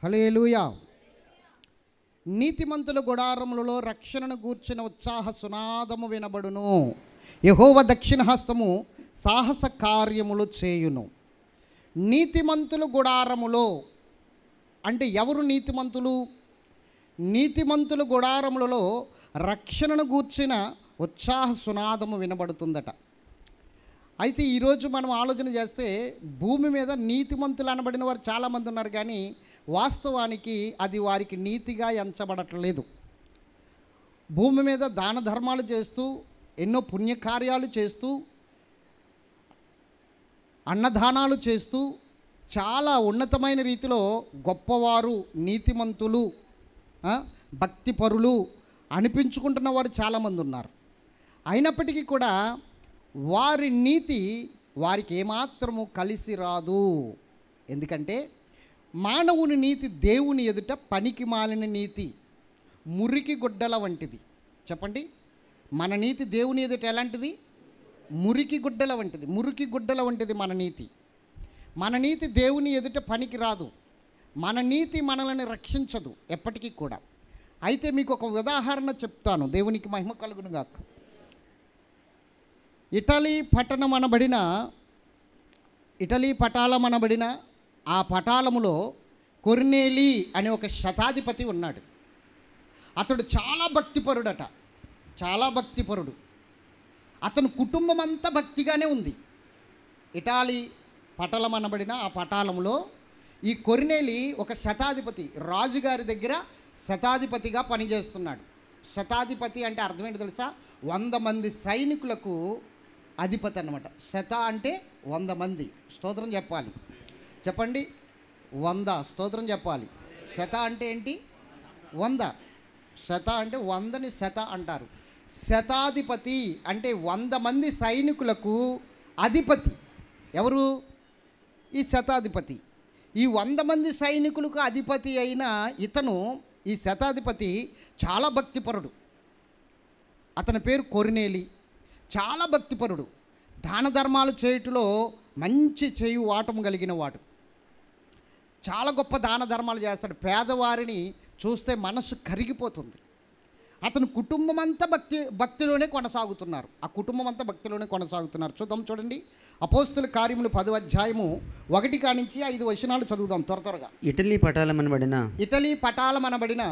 హల్లెలూయా. నీతిమంతుల గుడారములలో రక్షణను గూర్చిన ఉత్సాహ సునాదము వినబడును. యెహోవా దక్షిణ హస్తము సాహస కార్యములు చేయును. నీతిమంతుల గుడారములో అంటే ఎవరు నీతిమంతులు? నీతిమంతుల గుడారములలో రక్షణను గూర్చిన ఉత్సాహ సునాదము వినబడుతుందట. అయితే ఈరోజు మనం ఆలోచన చేస్తే భూమి మీద నీతిమంతులు అనబడిన వారు చాలామంది ఉన్నారు, కానీ వాస్తవానికి అది వారికి నీతిగా ఎంచబడట్లేదు. భూమి మీద దాన ధర్మాలు చేస్తూ, ఎన్నో పుణ్యకార్యాలు చేస్తూ, అన్నదానాలు చేస్తూ, చాలా ఉన్నతమైన రీతిలో గొప్పవారు, నీతిమంతులు, భక్తిపరులు అనిపించుకుంటున్న వారు చాలామంది ఉన్నారు. అయినప్పటికీ కూడా వారి నీతి వారికి ఏమాత్రము కలిసి రాదు. ఎందుకంటే మానవుని నీతి దేవుని ఎదుట పనికి మాలిన నీతి, మురికి గుడ్డల వంటిది. చెప్పండి, మన నీతి దేవుని ఎదుట ఎలాంటిది? మురికి గుడ్డల వంటిది. మురికి గుడ్డల వంటిది మన నీతి. మన నీతి దేవుని ఎదుట పనికి రాదు. మన నీతి మనల్ని రక్షించదు ఎప్పటికీ కూడా. అయితే మీకు ఒక ఉదాహరణ చెప్తాను, దేవునికి మహిమ కలుగును గాక. ఇటలీ పటాలమనబడిన ఆ పటాలములో కొర్నేలి అనే ఒక శతాధిపతి ఉన్నాడు. అతడు చాలా భక్తిపరుడట, చాలా భక్తిపరుడు. అతని కుటుంబం అంతా భక్తిగానే ఉంది. ఇటాలీ పటాలమనబడిన ఆ పటాలంలో ఈ కొర్నేలి ఒక శతాధిపతి, రాజుగారి దగ్గర శతాధిపతిగా పనిచేస్తున్నాడు. శతాధిపతి అంటే అర్థం ఏంటి తెలుసా? 100 మంది సైనికులకు అధిపతి అన్నమాట. శత అంటే 100 మంది. స్తోత్రం చెప్పాలి, చెప్పండి. 100 స్తోత్రం చెప్పాలి. శత అంటే ఏంటి? 100. శత అంటే 100ని శత అంటారు. శతాధిపతి అంటే 100 మంది సైనికులకు అధిపతి. ఎవరు? ఈ శతాధిపతి. ఈ 100 మంది సైనికులకు అధిపతి అయిన ఇతను, ఈ శతాధిపతి చాలా భక్తిపరుడు. అతని పేరు కొర్నేలి. చాలా భక్తిపరుడు. దాన ధర్మాలు చేయుటలో మంచి చేయు వాటము కలిగిన వాడు. చాలా గొప్ప దాన ధర్మాలు చేస్తాడు. పేదవారిని చూస్తే మనసు కరిగిపోతుంది. అతని కుటుంబం అంతా భక్తిలోనే కొనసాగుతున్నారు. ఆ కుటుంబం అంతా భక్తిలోనే కొనసాగుతున్నారు. చూడండి, అపోస్తుల కార్యములు 10వ అధ్యాయము 1-5 వచనాలు చదువుదాం త్వరగా. ఇటలీ పటాలమనబడిన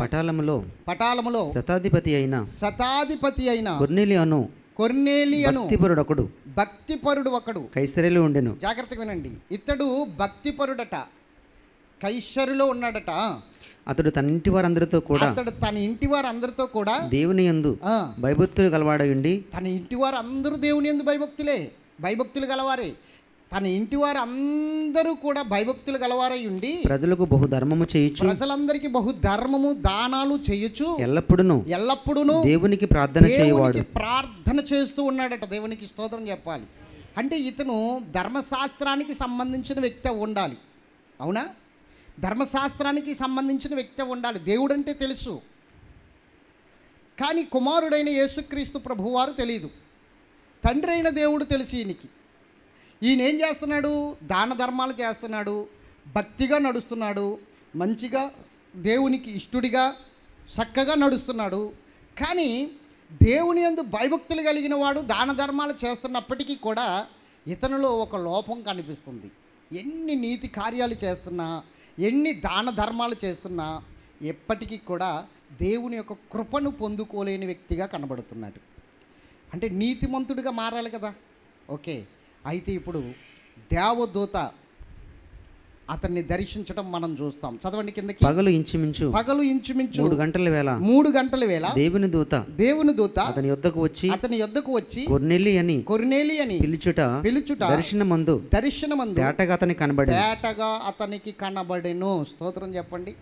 పటాలములో శతాధిపతి అయిన కొర్నేలియను భక్తిపరుడు ఒకడు కైసరులో ఉండెను. జాగ్రత్తగా వినండి, ఇతడు భక్తిపరుడట, కైసరులో ఉన్నాడట. అతడు తన ఇంటి వారందరితో కూడా దేవుని యందు భయభక్తులు గలవాడై ఉండి, తన ఇంటి వారందరూ దేవుని యందు భయభక్తులు గలవారే. తన ఇంటి వారు అందరూ కూడా భయభక్తులు గలవారై ఉండి ప్రజలకు బహుధర్మము చేయొచ్చు, ప్రజలందరికీ బహుధర్మము దానాలు చేయొచ్చు, ఎల్లప్పుడూను దేవునికి ప్రార్థన చేస్తూ ఉన్నాడట. దేవునికి స్తోత్రం చెప్పాలి. అంటే ఇతను ధర్మశాస్త్రానికి సంబంధించిన వ్యక్తి ఉండాలి. అవునా? ధర్మశాస్త్రానికి సంబంధించిన వ్యక్తి ఉండాలి. దేవుడు అంటే తెలుసు, కానీ కుమారుడైన యేసుక్రీస్తు ప్రభువారు తెలియదు. తండ్రి అయిన దేవుడు తెలుసు ఈయనకి. ఈయన ఏం చేస్తున్నాడు? దాన ధర్మాలు చేస్తున్నాడు, భక్తిగా నడుస్తున్నాడు, మంచిగా దేవునికి ఇష్టడిగా చక్కగా నడుస్తున్నాడు. కానీ దేవుని యందు భయభక్తులు కలిగిన వాడు దాన ధర్మాలు చేస్తున్నప్పటికీ కూడా ఇతనిలో ఒక లోపం కనిపిస్తుంది. ఎన్ని నీతి కార్యాలు చేస్తున్నా, ఎన్ని దాన ధర్మాలు చేస్తున్నా ఎప్పటికీ కూడా దేవుని యొక్క కృపను పొందుకోలేని వ్యక్తిగా కనబడుతున్నాడు. అంటే నీతిమంతుడిగా మారాలి కదా. ఓకే, అయితే ఇప్పుడు దేవదూత అతన్ని దర్శించడం మనం చూస్తాం. చదవండి కిందకి. పగలు ఇంచుమించు 3 గంటల వేళ దేవుని దూత అతని యొద్దకు వచ్చి కొర్నేలి అని పిలుచుట దర్శనమందు తేటగా అతనికి కనబడెను. స్తోత్రం చెప్పండి.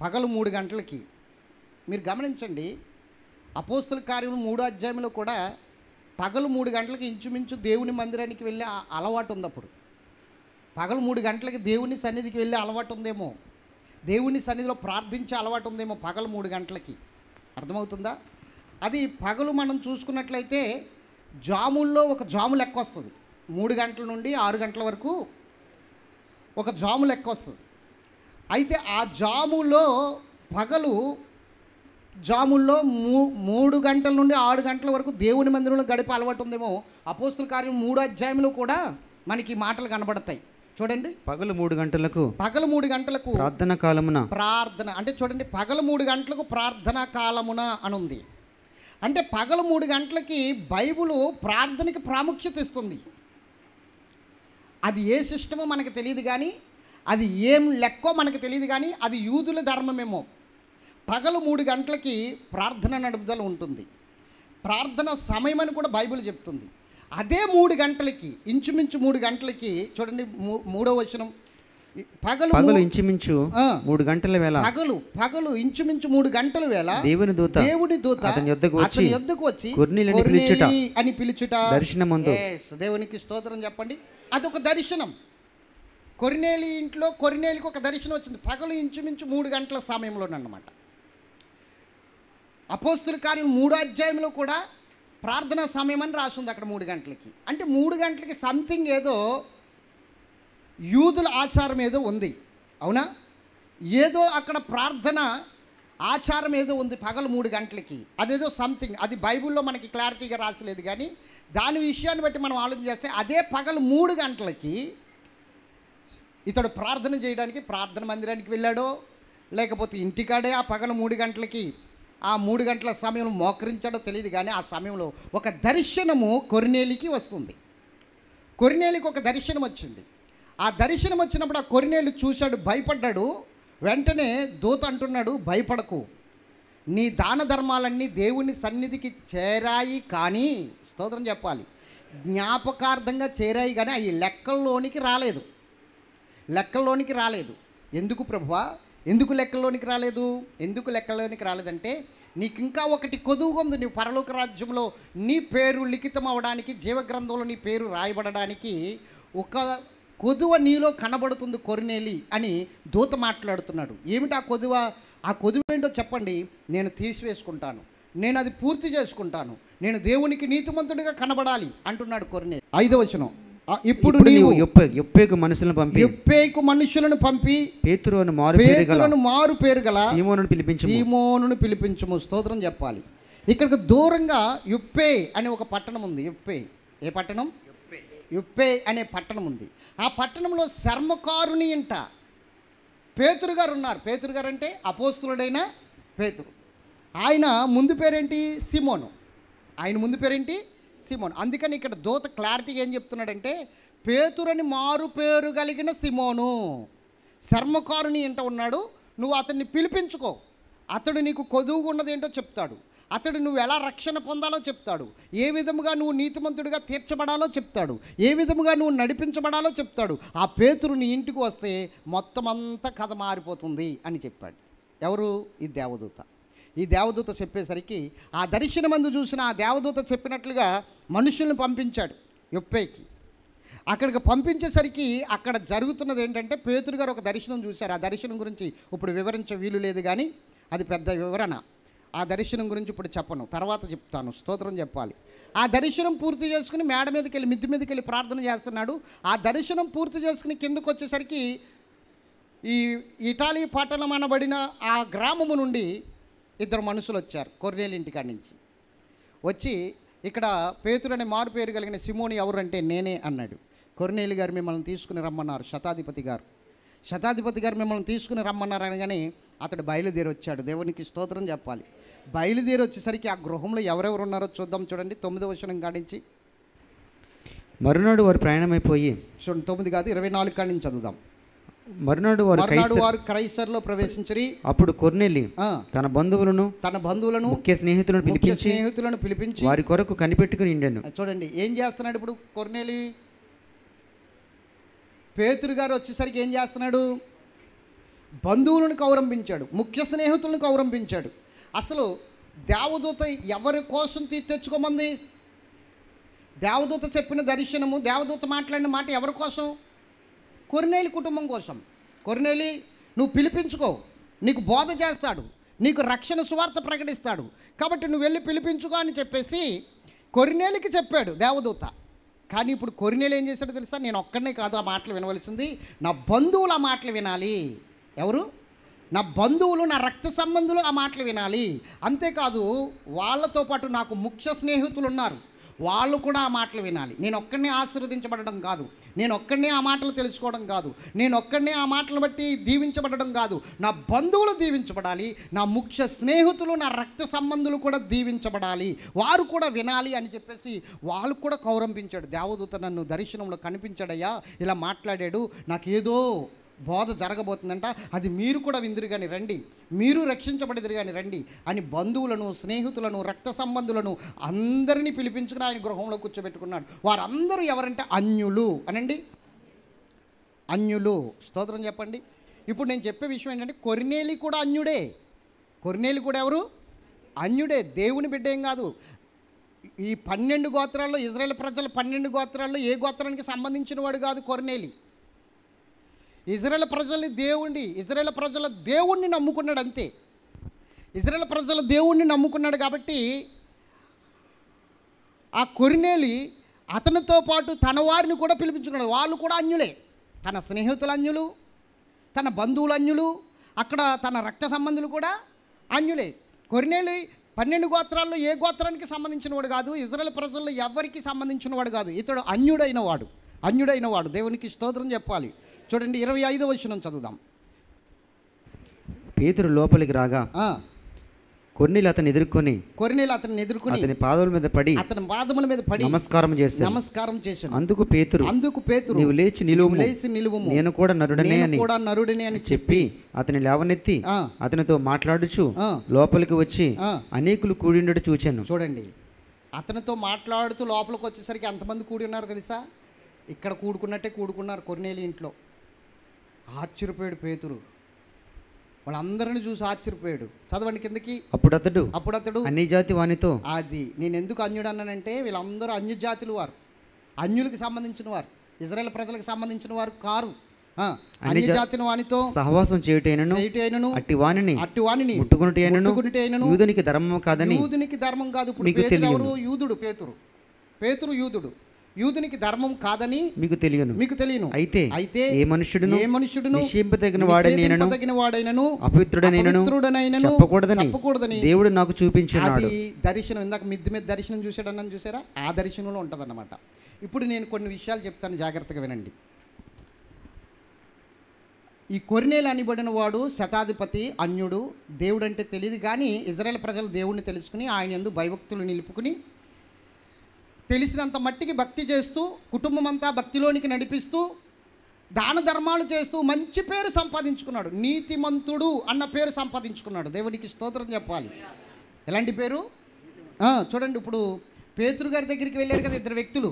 పగలు 3 గంటలకి. మీరు గమనించండి, అపోస్తుల కార్యము 3వ అధ్యాయంలో కూడా పగలు 3 గంటలకి ఇంచుమించు దేవుని మందిరానికి వెళ్ళే అలవాటు ఉంది. అప్పుడు పగలు 3 గంటలకి దేవుని సన్నిధికి వెళ్ళే అలవాటు ఉందేమో, దేవుని సన్నిధిలో ప్రార్థించే అలవాటు ఉందేమో పగలు 3 గంటలకి. అర్థమవుతుందా? అది పగలు మనం చూసుకున్నట్లయితే జాముల్లో ఒక జాము లెక్క వస్తుంది. 3 గంటల నుండి 6 గంటల వరకు ఒక జాము లెక్క వస్తుంది. అయితే ఆ జాముల్లో 3 గంటల నుండి 6 గంటల వరకు దేవుని మందిరంలో గడిపే అలవాటు ఉందేమో. అపోస్తుల కార్యం 3వ అధ్యాయంలో కూడా మనకి మాటలు కనబడతాయి చూడండి. పగలు 3 గంటలకు ప్రార్థన కాలమున అంటే చూడండి, పగలు 3 గంటలకు ప్రార్థనా కాలమున అని ఉంది. అంటే పగలు 3 గంటలకి బైబిలు ప్రార్థనకి ప్రాముఖ్యత ఇస్తుంది. అది ఏ సిస్టమో మనకు తెలియదు కానీ, అది ఏం లెక్కో మనకు తెలియదు కానీ, అది యూదుల ధర్మమేమో. పగలు 3 గంటలకి ప్రార్థన నడుపుదల ఉంటుంది. ప్రార్థన సమయం అని కూడా బైబిల్ చెప్తుంది. అదే 3 గంటలకి, ఇంచుమించు 3 గంటలకి చూడండి, 3వ వచనం, పగలు ఇంచుమించు 3 గంటల వేళ, పగలు ఇంచుమించు 3 గంటల వేళ దేవుని దూత అతని యొద్దకు వచ్చి కొర్నేలిని అని పిలుచుట దర్శనమందు. దేవునికి స్తోత్రం చెప్పండి. అదొక దర్శనం. కొర్నేలి ఇంట్లో కొర్నేలికి ఒక దర్శనం వచ్చింది పగలు ఇంచుమించు 3 గంటల సమయంలోనన్నమాట. అపోస్తుల కార్యం 3వ అధ్యాయంలో కూడా ప్రార్థనా సమయం అని రాసింది అక్కడ 3 గంటలకి. అంటే 3 గంటలకి సంథింగ్ ఏదో యూదుల ఆచారం ఏదో ఉంది, అవునా? ఏదో అక్కడ ప్రార్థన ఆచారం ఏదో ఉంది పగలు 3 గంటలకి. అదేదో సంథింగ్, అది బైబిల్లో మనకి క్లారిటీగా రాసలేదు కానీ దాని విషయాన్ని బట్టి మనం ఆలోచన చేస్తే అదే పగలు 3 గంటలకి ఇతడు ప్రార్థన చేయడానికి ప్రార్థన మందిరానికి వెళ్ళాడో, లేకపోతే ఇంటికాడే ఆ పగలు 3 గంటలకి ఆ 3 గంటల సమయంలో మోకరించాడో తెలియదు కానీ ఆ సమయంలో ఒక దర్శనము కొర్నేలికి వస్తుంది. కొర్నేలికి ఒక దర్శనం వచ్చింది. ఆ దర్శనం వచ్చినప్పుడు ఆ కొర్నేలి చూశాడు, భయపడ్డాడు. వెంటనే దూత అంటున్నాడు, భయపడకు, నీ దాన ధర్మాలన్నీ దేవుని సన్నిధికి చేరాయి కానీ, స్తోత్రం చెప్పాలి, జ్ఞాపకార్థంగా చేరాయి కానీ అవి లెక్కల్లోనికి రాలేదు. ఎందుకు ప్రభువా, ఎందుకు లెక్కల్లోనికి రాలేదంటే నీకు ఇంకా ఒకటి కొదువుగా ఉంది. నీవు పరలోక రాజ్యంలో నీ పేరు లిఖితం అవ్వడానికి, జీవగ్రంథంలో నీ పేరు రాయబడడానికి ఒక కొదువ నీలో కనబడుతుంది కొర్నేలి అని దూత మాట్లాడుతున్నాడు. ఏమిటి ఆ కొదువ? ఆ కొదువ ఏంటో చెప్పండి, నేను తీసివేసుకుంటాను, నేను అది పూర్తి చేసుకుంటాను, నేను దేవునికి నీతిమంతుడిగా కనబడాలి అంటున్నాడు కొర్నేలి. 5వ వచనం, ఇప్పుడు నీవు యొప్పేకు మనుషులను పంపి పేతురును మారు పేరు గల సీమోనును పిలిపించుము. స్తోత్రం చెప్పాలి. ఇక్కడికి దూరంగా యొప్పే అనే ఒక పట్టణం ఉంది. యొప్పే అనే పట్టణం ఉంది. ఆ పట్టణంలో శర్మకారుని ఇంట పేతురు గారు ఉన్నారు. పేతురు గారు అంటే అపోస్తులుడైన పేతురు. ఆయన ముందు పేరేంటి? సిమోను. అందుకని ఇక్కడ దూత క్లారిటీగా ఏం చెప్తున్నాడంటే, పేతురని మారు పేరు కలిగిన సిమోను శర్మకారుని ఇంట ఉన్నాడు, నువ్వు అతన్ని పిలిపించుకో, అతడు నీకు కొదువుగా ఉన్నదేంటో చెప్తాడు, అతడు నువ్వు ఎలా రక్షణ పొందాలో చెప్తాడు, ఏ విధముగా నువ్వు నీతిమంతుడిగా తీర్చబడాలో చెప్తాడు, ఏ విధముగా నువ్వు నడిపించబడాలో చెప్తాడు. ఆ పేతురు నీ ఇంటికి వస్తే మొత్తం అంతా కథ మారిపోతుంది అని చెప్పాడు. ఎవరు? ఈ దేవదూత చెప్పేసరికి ఆ దర్శనమందు చూసిన ఆ దేవదూత చెప్పినట్లుగా మనుషుల్ని పంపించాడు యొప్పేకి. అక్కడికి పంపించేసరికి అక్కడ జరుగుతున్నది ఏంటంటే, పేతురు గారు ఒక దర్శనం చూశారు. ఆ దర్శనం గురించి ఇప్పుడు వివరించే వీలు లేదు కానీ అది పెద్ద వివరణ. ఆ దర్శనం గురించి ఇప్పుడు చెప్పను, తర్వాత చెప్తాను. స్తోత్రం చెప్పాలి. ఆ దర్శనం పూర్తి చేసుకుని మేడ మీదకి వెళ్ళి మిద్ది మీదకి వెళ్ళి ప్రార్థన చేస్తున్నాడు. ఆ దర్శనం పూర్తి చేసుకుని కిందకు వచ్చేసరికి ఈ ఇటాలీ పట్టణం అనబడిన ఆ గ్రామము నుండి 2 మనుషులు వచ్చారు కొర్నేలి ఇంటికాడి నుంచి. వచ్చి ఇక్కడ పేతురు అనే మారు పేరు కలిగిన సిమోని ఎవరంటే నేనే అన్నాడు. కొర్నేలి గారు మిమ్మల్ని తీసుకుని రమ్మన్నారు. శతాధిపతి గారు మిమ్మల్ని తీసుకుని రమ్మన్నారు అనగానే అతడు బయలుదేరి వచ్చాడు. దేవునికి స్తోత్రం చెప్పాలి. బయలుదేరి వచ్చేసరికి ఆ గృహంలో ఎవరెవరు ఉన్నారో చూద్దాం. చూడండి 9వ వచనం కాడించి. మరునాడు వారు ప్రయాణమైపోయి, చూడండి 9 కాదు 24 కాడి నుంచి చదువుదాం. మరునాడు వారు క్రైసర్లో ప్రవేశించి, అప్పుడు కొర్నేలి తన బంధువులను ముఖ్య స్నేహితులను పిలిపించి వారి కొరకు కనిపెట్టుకుని ఉండెను. చూడండి ఏం చేస్తున్నాడు ఇప్పుడు కొర్నేలి. పేతురు గారు వచ్చేసరికి ఏం చేస్తున్నాడు? బంధువులను కౌరంభించాడు, ముఖ్య స్నేహితులను కౌరంభించాడు. అసలు దేవదూత ఎవరి కోసం తెచ్చుకోమంది? దేవదూత చెప్పిన దర్శనము, దేవదూత మాట్లాడిన మాట ఎవరి కోసం? కొర్నేలి కుటుంబం కోసం. కొర్నేలి నువ్వు పిలిపించుకో, నీకు బోధ చేస్తాడు, నీకు రక్షణ సువార్త ప్రకటిస్తాడు, కాబట్టి నువ్వు వెళ్ళి పిలిపించుకో అని చెప్పేసి కొర్నేలికి చెప్పాడు దేవదూత. కానీ ఇప్పుడు కొర్నేలి ఏం చేశాడో తెలుసా? నేను ఒక్కడనే కాదు ఆ మాటలు వినవలసింది, నా బంధువులు ఆ మాటలు వినాలి. ఎవరు? నా బంధువులు, నా రక్త సంబంధులు ఆ మాటలు వినాలి. అంతేకాదు వాళ్ళతో పాటు నాకు ముఖ్య స్నేహితులు ఉన్నారు, వాళ్ళు కూడా ఆ మాటలు వినాలి. నేను ఒక్కడనే ఆశీర్వదించబడడం కాదు, నేను ఒక్కడనే ఆ మాటలు తెలుసుకోవడం కాదు, నేను ఒక్కడనే ఆ మాటలు బట్టి దీవించబడడం కాదు, నా బంధువులు దీవించబడాలి, నా ముఖ్య స్నేహితులు, నా రక్త సంబంధులు కూడా దీవించబడాలి, వారు కూడా వినాలి అని చెప్పేసి వాళ్ళు కూడా కౌరంపించాడు. దేవదూత నన్ను దర్శనంలో కనిపించాడయ్యా, ఇలా మాట్లాడాడు, నాకేదో బోధ జరగబోతుందంట, అది మీరు కూడా విందురు కానీ రండి, మీరు రక్షించబడిదురు కానీ రండి అని బంధువులను, స్నేహితులను, రక్త సంబంధులను అందరినీ పిలిపించుకుని ఆయన గృహంలో కూర్చోబెట్టుకున్నాడు. వారందరూ ఎవరంటే అన్యులు అనండి, అన్యులు. స్తోత్రం చెప్పండి. ఇప్పుడు నేను చెప్పే విషయం ఏంటంటే కొర్నేలి కూడా అన్యుడే. కొర్నేలి కూడా ఎవరు? అన్యుడే, దేవుని బిడ్డ ఏం కాదు. ఈ 12 గోత్రాల్లో, ఇజ్రాయేల్ ప్రజల 12 గోత్రాల్లో ఏ గోత్రానికి సంబంధించిన వాడు కాదు కొర్నేలి. ఇజ్రాయేల్ ప్రజల దేవుణ్ణి నమ్ముకున్నాడు అంతే. ఇజ్రాయేల్ ప్రజల దేవుణ్ణి నమ్ముకున్నాడు కాబట్టి ఆ కొర్నేలి అతనితో పాటు తన వారిని కూడా పిలిపించుకున్నాడు. వాళ్ళు కూడా అన్యులే, తన స్నేహితులు అన్యులు, తన బంధువులు అన్యులు, అక్కడ తన రక్త సంబంధులు కూడా అన్యులే. కొర్నేలి 12 గోత్రాల్లో ఏ గోత్రానికి సంబంధించిన వాడు కాదు, ఇజ్రాయేల్ ప్రజల్లో ఎవరికి సంబంధించిన వాడు కాదు. ఇతడు అన్యుడైన వాడు. దేవునికి స్తోత్రం చెప్పాలి. చూడండి 25వ వచనం చదువుదాం. పేతురు లోపలికి రాగా కొర్నేలి అతన్ని ఎదుర్కొని అతని పాదముల మీద పడి నమస్కారం చేశాడు. అందుకు పేతురు నీవు లేచి నిలువుము, నేను కూడా నరుడనే అని చెప్పి అతని లేవనెత్తి అతనితో మాట్లాడుచు లోపలికి వచ్చి అనేకులు కూడిండట చూచాను. చూడండి, అతనితో మాట్లాడుతూ లోపలికి వచ్చేసరికి ఎంతమంది కూడి ఉన్నారు తెలుసా? ఇక్కడ కూడుకున్నారు కొర్నేలి ఇంట్లో. ఆశ్చర్యపోయాడు పేతురు, వాళ్ళందరిని చూసి ఆశ్చర్యపోయాడు. చదవండి కిందకి. అప్పుడు అతడు అన్ని జాతి వానితో, అది నేను ఎందుకు అన్యుడు అన్నానంటే వీళ్ళందరూ అన్య జాతులు వారు, అన్యులకు సంబంధించిన వారు, ఇజ్రాయేల్ ప్రజలకు సంబంధించిన వారు కారు. అన్య జాతిని వానితో సహవాసం చేయుటైనను అట్టి వానిని ముట్టుకొనుటైనను యూదునికి ధర్మం కాదు. ఇప్పుడు యూదుడు, పేతురు యూదుడు, యూదునికి ధర్మం కాదని మీకు తెలియను. అయితే ఏ మనుష్యుడును నిషేధింపదగిన వాడైనను అపవిత్రుడనైనను చెప్పకూడదని దేవుడు నాకు చూపించాడు. దర్శనం, ఇందాక మిద్ది మీద దర్శనం చూశాడన్నాను చూసారా, ఆ దర్శనంలో ఉంటుందన్నమాట. ఇప్పుడు నేను కొన్ని విషయాలు చెప్తాను, జాగ్రత్తగా వినండి. ఈ కొర్నేలి అనబడిన వాడు శతాధిపతి, అన్యుడు, దేవుడు అంటే తెలియదు కానీ ఇజ్రాయేల్ ప్రజలు దేవుడిని తెలుసుకుని ఆయన యందు భయభక్తులు నిలుపుకుని తెలిసినంత మట్టికి భక్తి చేస్తూ కుటుంబం అంతా భక్తిలోనికి నడిపిస్తూ దాన ధర్మాలు చేస్తూ మంచి పేరు సంపాదించుకున్నాడు. నీతిమంతుడు అన్న పేరు సంపాదించుకున్నాడు. దేవునికి స్తోత్రం చెప్పాలి. ఎలాంటి పేరు? చూడండి, ఇప్పుడు పేతురు గారి దగ్గరికి వెళ్ళారు కదా ఇద్దరు వ్యక్తులు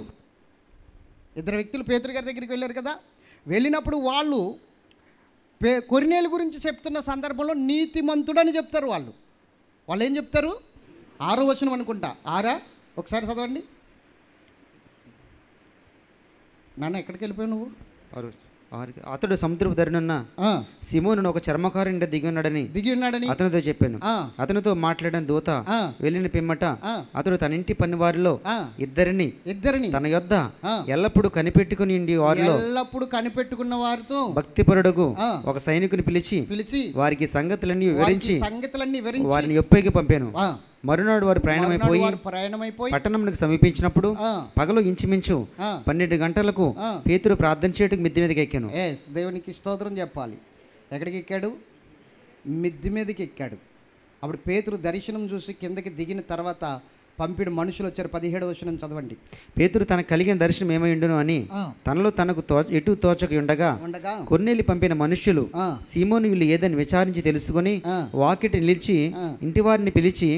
పేతురు గారి దగ్గరికి వెళ్ళారు కదా. వెళ్ళినప్పుడు వాళ్ళు కొర్నేలి గురించి చెప్తున్న సందర్భంలో నీతిమంతుడు అని చెప్తారు. వాళ్ళు ఏం చెప్తారు? 6వ వచనం అనుకుంటా. 6 ఒకసారి చదవండి నాన్న. ఎక్కడికి వెళ్ళిపోయావు నువ్వు? అతడు సముద్రపు ధరనున్న సిమోను ఒక చర్మకారుని దిగి ఉన్నాడని అతనితో చెప్పాను. అతనితో మాట్లాడిన దూత వెళ్ళిన పిమ్మట అతడు తన ఇంటి పని వారిలో ఇద్దరిని తన యొద్ద ఎల్లప్పుడు కనిపెట్టుకున్న వారితో భక్తిపరుడుగు ఒక సైనికుని పిలిచి వారికి సంగతులన్నీ వివరించి వారిని యొప్పేకి పంపాను. మరునాడు వారు ప్రయాణమైపోయి పట్టణంకు సమీపించినప్పుడు పగలు ఇంచుమించు 12 గంటలకు పేతురు ప్రార్థన చేయడానికి మిద్దె మీదకి ఎక్కాను. దేవునికి స్తోత్రం చెప్పాలి. ఎక్కడికి ఎక్కాడు? మిద్దె మీదకి ఎక్కాడు. అప్పుడు పేతురు దర్శనం చూసి కిందకి దిగిన తర్వాత పంపిడు మనుషులు వచ్చారు. 17వ వచనం చదవండి. పేతురు తనకు కలిగిన దర్శనం ఏమై ఉండును అని తనలో తనకు ఎటు తోచక ఉండగా కొర్నేలి పంపిన మనుష్యులు సీమోను వీళ్ళు ఏదని విచారించి తెలుసుకుని వాకిటి నిలిచి ఇంటి వారిని పిలిచి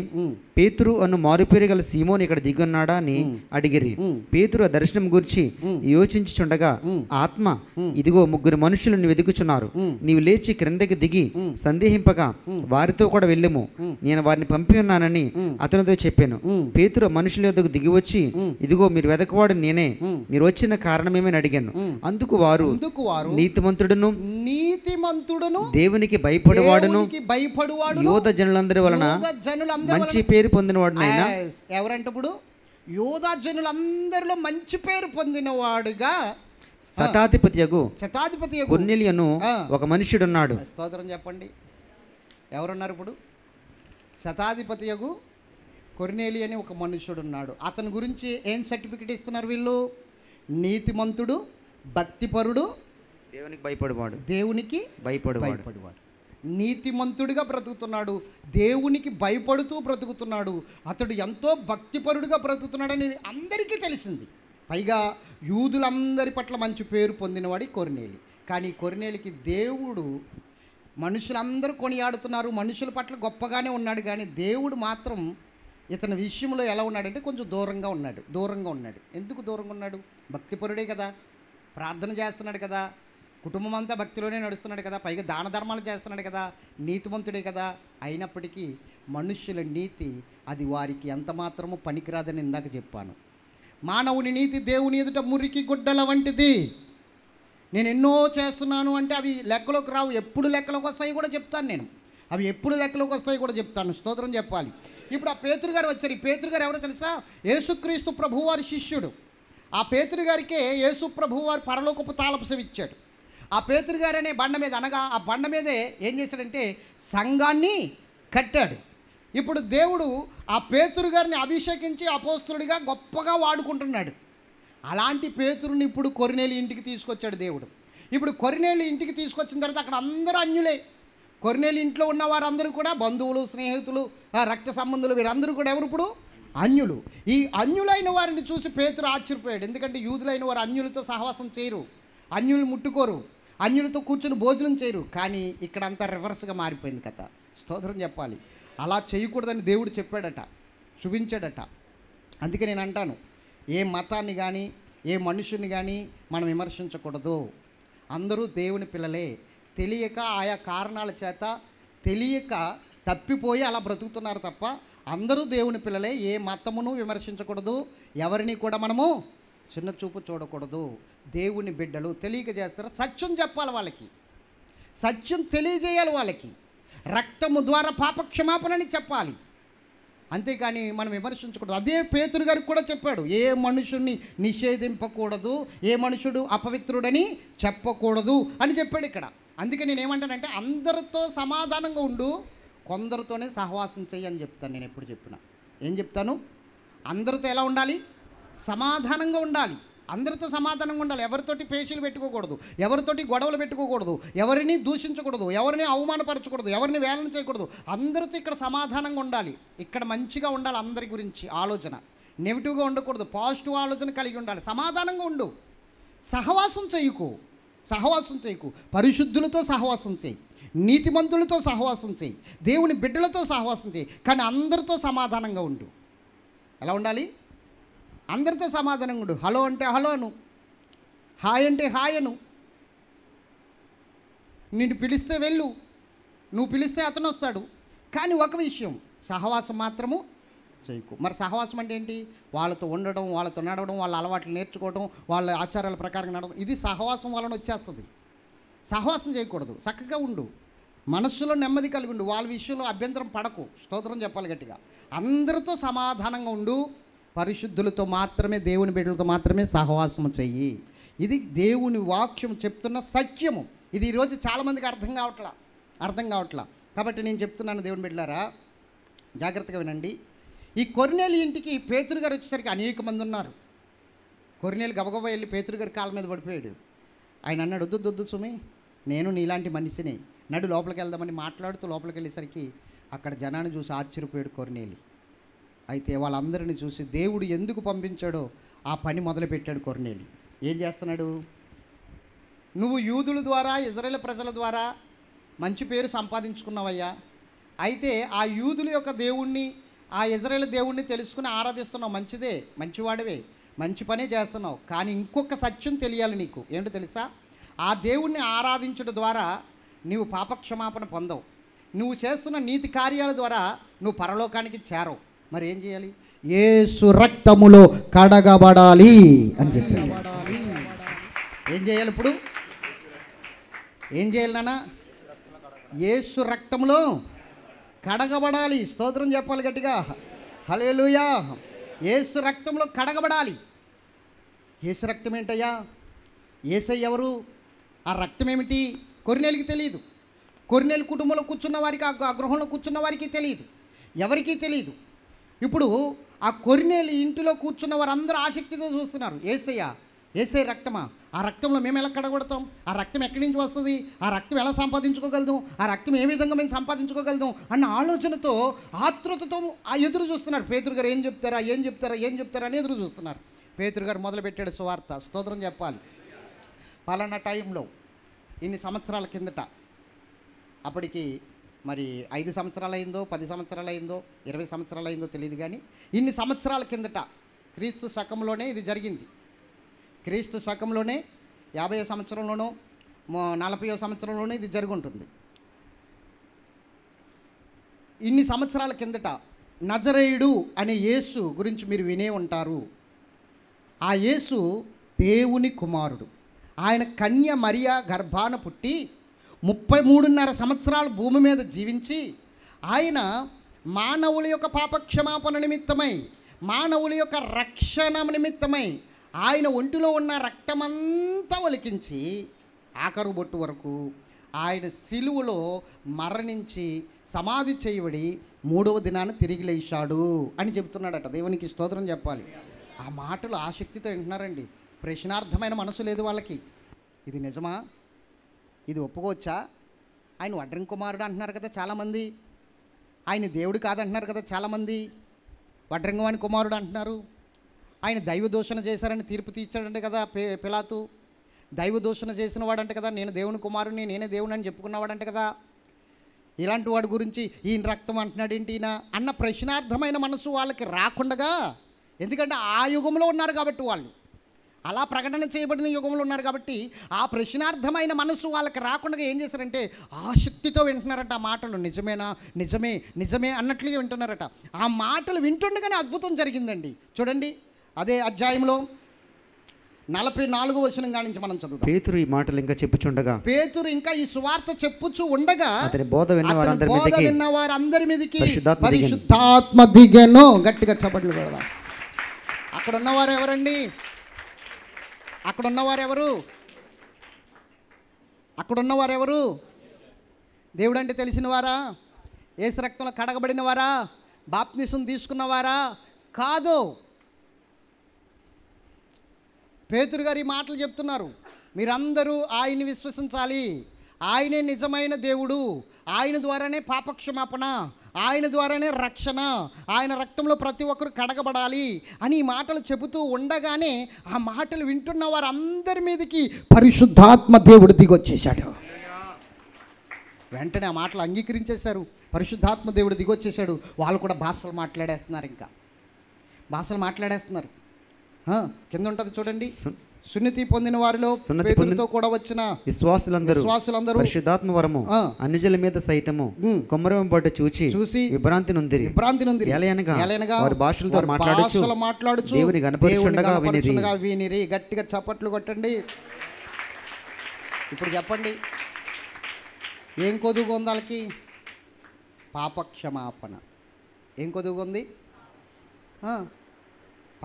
పేతురు అను మారుపేరు గల సీమోను ఇక్కడ దిగున్నాడా అని అడిగిరి. పేతురు ఆ దర్శనం గురించి యోచించుచుండగా ఆత్మ, ఇదిగో 3 మనుషులను వెతుకుచున్నారు, నీవు లేచి క్రిందకి దిగి సందేహింపగా వారితో కూడా వెళ్ళము, నేను వారిని పంపి ఉన్నానని అతనితో చెప్పాను. పేతురు మనుషుల యొద్దకు దిగి వచ్చి, ఇదిగో మీరు వెదకవాడు నేనే, మీరు వచ్చిన కారణమేమని అడిగాను. అందుకు వారు నీతిమంతుడును దేవునికి భయపడేవాడును యోధ జనులందరి వలన మంచి పేరు పొందినవాడు. ఎవరంటే ఇప్పుడు యోధా జనులందరిలో మంచి పేరు పొందినవాడుగా శతాధిపతియగు శతాధిపతియగు కొర్నేలియను ఒక మనుష్యుడున్నాడు. స్తోత్రం చెప్పండి. ఎవరున్నారు ఇప్పుడు? శతాధిపతియగు కొర్నేలి అని ఒక మనుష్యుడున్నాడు. అతని గురించి ఏం సర్టిఫికెట్ ఇస్తున్నారు వీళ్ళు? నీతిమంతుడు, భక్తిపరుడు, దేవునికి భయపడేవాడు. దేవునికి భయపడేవాడు. నీతిమంతుడిగా బ్రతుకుతున్నాడు, దేవునికి భయపడుతూ బ్రతుకుతున్నాడు, అతడు ఎంతో భక్తిపరుడుగా బ్రతుకుతున్నాడని అందరికీ తెలిసింది. పైగా యూదులందరి పట్ల మంచి పేరు పొందినవాడి కొర్నేలి. కానీ కొర్నేలికి దేవుడు, మనుషులందరూ కొనియాడుతున్నారు, మనుషుల పట్ల గొప్పగానే ఉన్నాడు, కానీ దేవుడు మాత్రం ఇతని విషయంలో ఎలా ఉన్నాడంటే కొంచెం దూరంగా ఉన్నాడు. ఎందుకు దూరంగా ఉన్నాడు? భక్తిపరుడే కదా, ప్రార్థన చేస్తున్నాడు కదా, కుటుంబం అంతా భక్తిలోనే నడుస్తున్నాడు కదా, పైగా దాన ధర్మాలు చేస్తున్నాడు కదా, నీతిమంతుడే కదా. అయినప్పటికీ మనుష్యుల నీతి అది వారికి ఎంత మాత్రము పనికిరాదని ఇందాక చెప్పాను. మానవుని నీతి దేవుని ఎదుట మురికి గుడ్డల వంటిది. నేను ఎన్నో చేస్తున్నాను అంటే అవి లెక్కలోకి రావు. ఎప్పుడు లెక్కలోకి వస్తాయి కూడా చెప్తాను నేను. అవి ఎప్పుడు లెక్కలోకి వస్తాయి కూడా చెప్తాను. స్తోత్రం చెప్పాలి. ఇప్పుడు ఆ పేతురు గారు వచ్చారు. ఈ పేతురు గారు ఎవరో తెలుసా? యేసుక్రీస్తు ప్రభువారి శిష్యుడు. ఆ పేతురు గారికే యేసు ప్రభువారు పరలోకపు తాళపు ఇచ్చాడు. ఆ పేతురు గారు అనే బండ మీద, అనగా ఆ బండ మీదే ఏం చేశాడంటే సంఘాన్ని కట్టాడు. ఇప్పుడు దేవుడు ఆ పేతురు గారిని అభిషేకించి అపోస్తులుడిగా గొప్పగా వాడుకుంటున్నాడు. అలాంటి పేతురుని ఇప్పుడు కొర్నేలి ఇంటికి తీసుకొచ్చాడు దేవుడు. ఇప్పుడు కొర్నేలి ఇంటికి తీసుకొచ్చిన తర్వాత అక్కడ అందరూ అన్యులే. కొర్నేలి ఇంట్లో ఉన్న వారందరూ కూడా బంధువులు, స్నేహితులు, రక్త సంబంధులు, వీరందరూ కూడా ఎవరు ఇప్పుడు? అన్యులు. ఈ అన్యులైన వారిని చూసి పేతురు ఆశ్చర్యపోయాడు. ఎందుకంటే యూదులైన వారు అన్యులతో సహవాసం చేయరు, అన్యులు ముట్టుకోరు, అన్యులతో కూర్చొని భోజనం చేయరు. కానీ ఇక్కడ అంతా రివర్స్గా మారిపోయింది కథ. స్తోత్రం చెప్పాలి. అలా చేయకూడదని దేవుడు చెప్పాడట, చూపించాడట. అందుకే నేను అంటాను, ఏ మతాన్ని కానీ ఏ మనుషుని కానీ మనం విమర్శించకూడదు. అందరూ దేవుని పిల్లలే. తెలియక ఆయా కారణాల చేత తెలియక తప్పిపోయి అలా బ్రతుకుతున్నారు తప్ప అందరూ దేవుని పిల్లలే. ఏ మతమును విమర్శించకూడదు, ఎవరిని కూడా మనము చిన్న చూపు చూడకూడదు. దేవుని బిడ్డలు తెలియక చేస్తారు. సత్యం చెప్పాలి వాళ్ళకి, సత్యం తెలియజేయాలి వాళ్ళకి, రక్తము ద్వారా పాపక్షమాపణని చెప్పాలి. అంతేకాని మనం విమర్శించకూడదు. అదే పేతురు గారికి కూడా చెప్పాడు, ఏ మనుషుడిని నిషేధింపకూడదు, ఏ మనుషుడు అపవిత్రుడని చెప్పకూడదు అని చెప్పాడు ఇక్కడ. అందుకే నేను ఏమంటానంటే అందరితో సమాధానంగా ఉండు, కొందరితోనే సహవాసం చెయ్యి అని చెప్తాను. నేను ఎప్పుడు చెప్పినా ఏం చెప్తాను? అందరితో ఎలా ఉండాలి? సమాధానంగా ఉండాలి. అందరితో సమాధానంగా ఉండాలి. ఎవరితోటి పేచీలు పెట్టుకోకూడదు, ఎవరితోటి గొడవలు పెట్టుకోకూడదు, ఎవరిని దూషించకూడదు, ఎవరిని అవమానపరచకూడదు, ఎవరిని వేలన చేయకూడదు. అందరితో ఇక్కడ సమాధానంగా ఉండాలి. ఇక్కడ మంచిగా ఉండాలి. అందరి గురించి ఆలోచన నెగిటివ్గా ఉండకూడదు, పాజిటివ్ ఆలోచన కలిగి ఉండాలి. సమాధానంగా ఉండు, సహవాసం చేయకు, పరిశుద్ధులతో సహవాసం చేయి, నీతిమంతులతో సహవాసం చేయి, దేవుని బిడ్డలతో సహవాసం చేయి. కానీ అందరితో సమాధానంగా ఉండు. ఎలా ఉండాలి? అందరితో సమాధానంగా ఉండు. హలో అంటే హలో అను, హాయ్ అంటే హాయ్ అను. నిన్ను పిలిస్తే వెళ్ళు, నువ్వు పిలిస్తే అతను వస్తాడు. కానీ ఒక విషయం, సహవాసం మాత్రము చేయకు. మరి సహవాసం అంటే ఏంటి? వాళ్ళతో ఉండడం, వాళ్ళతో నడవడం, వాళ్ళ అలవాట్లు నేర్చుకోవడం, వాళ్ళ ఆచారాల ప్రకారం నడవడం, ఇది సహవాసం వలన వచ్చేస్తుంది. సహవాసం చేయకూడదు. చక్కగా ఉండు, మనస్సులో నెమ్మది కలిగి ఉండు, వాళ్ళ విషయంలో అభ్యంతరం పడకు. స్తోత్రం చెప్పాలి గట్టిగా. అందరితో సమాధానంగా ఉండు, పరిశుద్ధులతో మాత్రమే, దేవుని బిడ్డలతో మాత్రమే సహవాసం చెయ్యి. ఇది దేవుని వాక్యం చెప్తున్న సత్యము. ఇది ఈరోజు చాలామందికి అర్థం కావట్లా. కాబట్టి నేను చెప్తున్నాను, దేవుని బిడ్డలారా జాగ్రత్తగా వినండి. ఈ కొర్నేలి ఇంటికి పేతురు గారు వచ్చేసరికి అనేక మంది ఉన్నారు. కొర్నేలి గబగబా వెళ్ళి పేతురు గారి కాళ్ళ మీద పడిపోయాడు. ఆయన అన్నాడు, వద్దు సుమి, నేను నీలాంటి మనిషిని, నడు లోపలికి వెళ్దామని మాట్లాడుతూ లోపలికి వెళ్ళేసరికి అక్కడ జనాన్ని చూసి ఆశ్చర్యపోయాడు కొర్నేలి. అయితే వాళ్ళందరినీ చూసి దేవుడు ఎందుకు పంపించాడో ఆ పని మొదలుపెట్టాడు కొర్నేలి. ఏం చేస్తున్నాడు? నువ్వు యూదుల ద్వారా, ఇజ్రాయేల్ ప్రజల ద్వారా మంచి పేరు సంపాదించుకున్నావయ్యా. అయితే ఆ యూదుల యొక్క దేవుణ్ణి, ఆ ఇజ్రాయేల్ దేవుణ్ణి తెలుసుకుని ఆరాధిస్తున్నావు, మంచిదే, మంచివాడివే, మంచి పనే చేస్తున్నావు. కానీ ఇంకొక సత్యం తెలియాలి నీకు. ఏంటో తెలుసా? ఆ దేవుణ్ణి ఆరాధించడం ద్వారా నీవు పాపక్షమాపణ పొందవు, నువ్వు చేస్తున్న నీతి కార్యాల ద్వారా నువ్వు పరలోకానికి చేరవు. మరి ఏం చేయాలి? యేసు రక్తములో కడగబడాలి అని చెప్పాడు. ఏం చేయాలి? ఇప్పుడు ఏం చేయాలి నాన్న? యేసు రక్తములో కడగబడాలి. స్తోత్రం చెప్పాలి గట్టిగా, యేసయ్య ఎవరు? ఆ రక్తం ఏమిటి? కొర్నేలికి తెలియదు. కొర్నేలి కుటుంబంలో కూర్చున్న వారికి, ఆ గృహంలో కూర్చున్న వారికి తెలియదు, ఎవరికీ తెలియదు. ఇప్పుడు ఆ కొర్నేలి ఇంటిలో కూర్చున్న వారందరూ ఆసక్తితో చూస్తున్నారు. యేసయ్య రక్తమా? ఆ రక్తంలో మేము ఎలా కడగొడతాం? ఆ రక్తం ఎక్కడి నుంచి వస్తుంది? ఆ రక్తం ఎలా సంపాదించుకోగలదు? ఆ రక్తం ఏ విధంగా మేము సంపాదించుకోగలదు అన్న ఆలోచనతో, ఆతృతతో ఎదురు చూస్తున్నారు. పేతురు గారు ఏం చెప్తారా అని ఎదురు చూస్తున్నారు. పేతురు గారు మొదలుపెట్టాడు సువార్త. స్తోత్రం చెప్పాలి. పలానా టైంలో ఇన్ని సంవత్సరాల కిందట, అప్పటికి మరి 5 సంవత్సరాలు అయిందో, 10 సంవత్సరాలు అయిందో, 20 సంవత్సరాలు అయిందో తెలియదు, కానీ ఇన్ని సంవత్సరాల కిందట క్రీస్తు శకంలోనే ఇది జరిగింది. క్రీస్తు శకంలోనే 50వ సంవత్సరంలోనో 40వ సంవత్సరంలోనే ఇది జరుగుంటుంది. ఇన్ని సంవత్సరాల కిందట నజరేయుడు అనే యేసు గురించి మీరు వినే ఉంటారు. ఆ యేసు దేవుని కుమారుడు. ఆయన కన్య మరియా గర్భాన పుట్టి 33.5 సంవత్సరాలు భూమి మీద జీవించి, ఆయన మానవుల యొక్క పాపక్షమాపణ నిమిత్తమై, మానవుల యొక్క రక్షణ నిమిత్తమై ఆయన ఒంటిలో ఉన్న రక్తమంతా ఒలికించి ఆఖరు బొట్టు వరకు ఆయన సిలువలో మరణించి సమాధి చేయబడి 3వ దినాన తిరిగి లేచాడు అని చెబుతున్నాడట. దేవునికి స్తోత్రం చెప్పాలి. ఆ మాటలు ఆసక్తితో వింటున్నారండి. ప్రశ్నార్థమైన మనసు లేదు వాళ్ళకి. ఇది నిజమా? ఇది ఒప్పుకోవచ్చా? ఆయన వడ్రంగి కుమారుడు అంటున్నారు కదా చాలామంది. ఆయన దేవుడు కాదంటున్నారు కదా చాలామంది. వడ్రంగవాని కుమారుడు అంటున్నారు. ఆయన దైవ దూషణ చేశారని తీర్పు తీర్చాడంటే కదా పిలాతు. దైవ దూషణ చేసిన వాడంటే కదా, నేను దేవుని కుమారుని, నేనే దేవుని అని చెప్పుకున్నవాడంటే కదా. ఇలాంటి వాడి గురించి ఈయన రక్తం అంటున్నాడు ఏంటి ఈయన అన్న ప్రశ్నార్థమైన మనసు వాళ్ళకి రాకుండగా, ఎందుకంటే ఆ యుగంలో ఉన్నారు కాబట్టి, వాళ్ళు అలా ప్రకటన చేయబడిన యుగంలో ఉన్నారు కాబట్టి ఆ ప్రశ్నార్థమైన మనసు వాళ్ళకి రాకుండా ఏం చేశారంటే ఆసక్తితో వింటున్నారట. ఆ మాటలు నిజమే అన్నట్లుగా వింటున్నారట. ఆ మాటలు వింటుండగానే అద్భుతం జరిగిందండి. చూడండి, అదే అధ్యాయంలో 44వ వచనం నుంచి మనం చదువుతాం. పేతురు ఈ మాటలు ఇంకా చెప్పుచుండగా, పేతురు ఇంకా ఈ సువార్త చెప్పుచు ఉండగా అతని బోధ విన్న వారందరి మీదకి పరిశుద్ధాత్మ దిగెను. గట్టిగా చప్పట్లు కొడదాం. అక్కడ ఉన్నవారు ఎవరండి? అక్కడున్నవారెవరు? దేవుడు అంటే తెలిసిన వారా? యేసు రక్తంలో కడగబడిన వారా? బాప్తిసం తీసుకున్నవారా? కాదు. పేతురు గారు ఈ మాటలు చెప్తున్నారు. మీరందరూ ఆయన్ని విశ్వసించాలి. ఆయనే నిజమైన దేవుడు, ఆయన ద్వారానే పాపక్షమాపణ, ఆయన ద్వారానే రక్షణ, ఆయన రక్తంలో ప్రతి ఒక్కరు కడగబడాలి అని ఈ మాటలు చెబుతూ ఉండగానే ఆ మాటలు వింటున్న వారందరి మీదకి పరిశుద్ధాత్మ దేవుడు దిగొచ్చేశాడు. వెంటనే ఆ మాటలు అంగీకరించేశారు. పరిశుద్ధాత్మ దేవుడు దిగొచ్చేశాడు. వాళ్ళు కూడా భాషలు మాట్లాడేస్తున్నారు. ఇంకా భాషలు మాట్లాడేస్తున్నారు. కింద ఉంటుంది చూడండి. సున్నతి పొందిన వారిలో పేతురుతో కూడా వచ్చిన విశ్వాసులందరూ పరిశుద్ధాత్మ వరము అన్యజనుల మీద సైతము కొమ్మరింపబట్టు చూసి విభ్రాంతి నొందిరి. ఏలయనగా వారి భాషలతో మాట్లాడుచు దేవుని కనపరుచుండగా వినిరి. గట్టిగా చప్పట్లు కొట్టండి. ఇప్పుడు చెప్పండి, ఏం కొదుగు ఉంది వాళ్ళకి? పాపక్షమాపణ. ఏం కొదుగు ఉంది?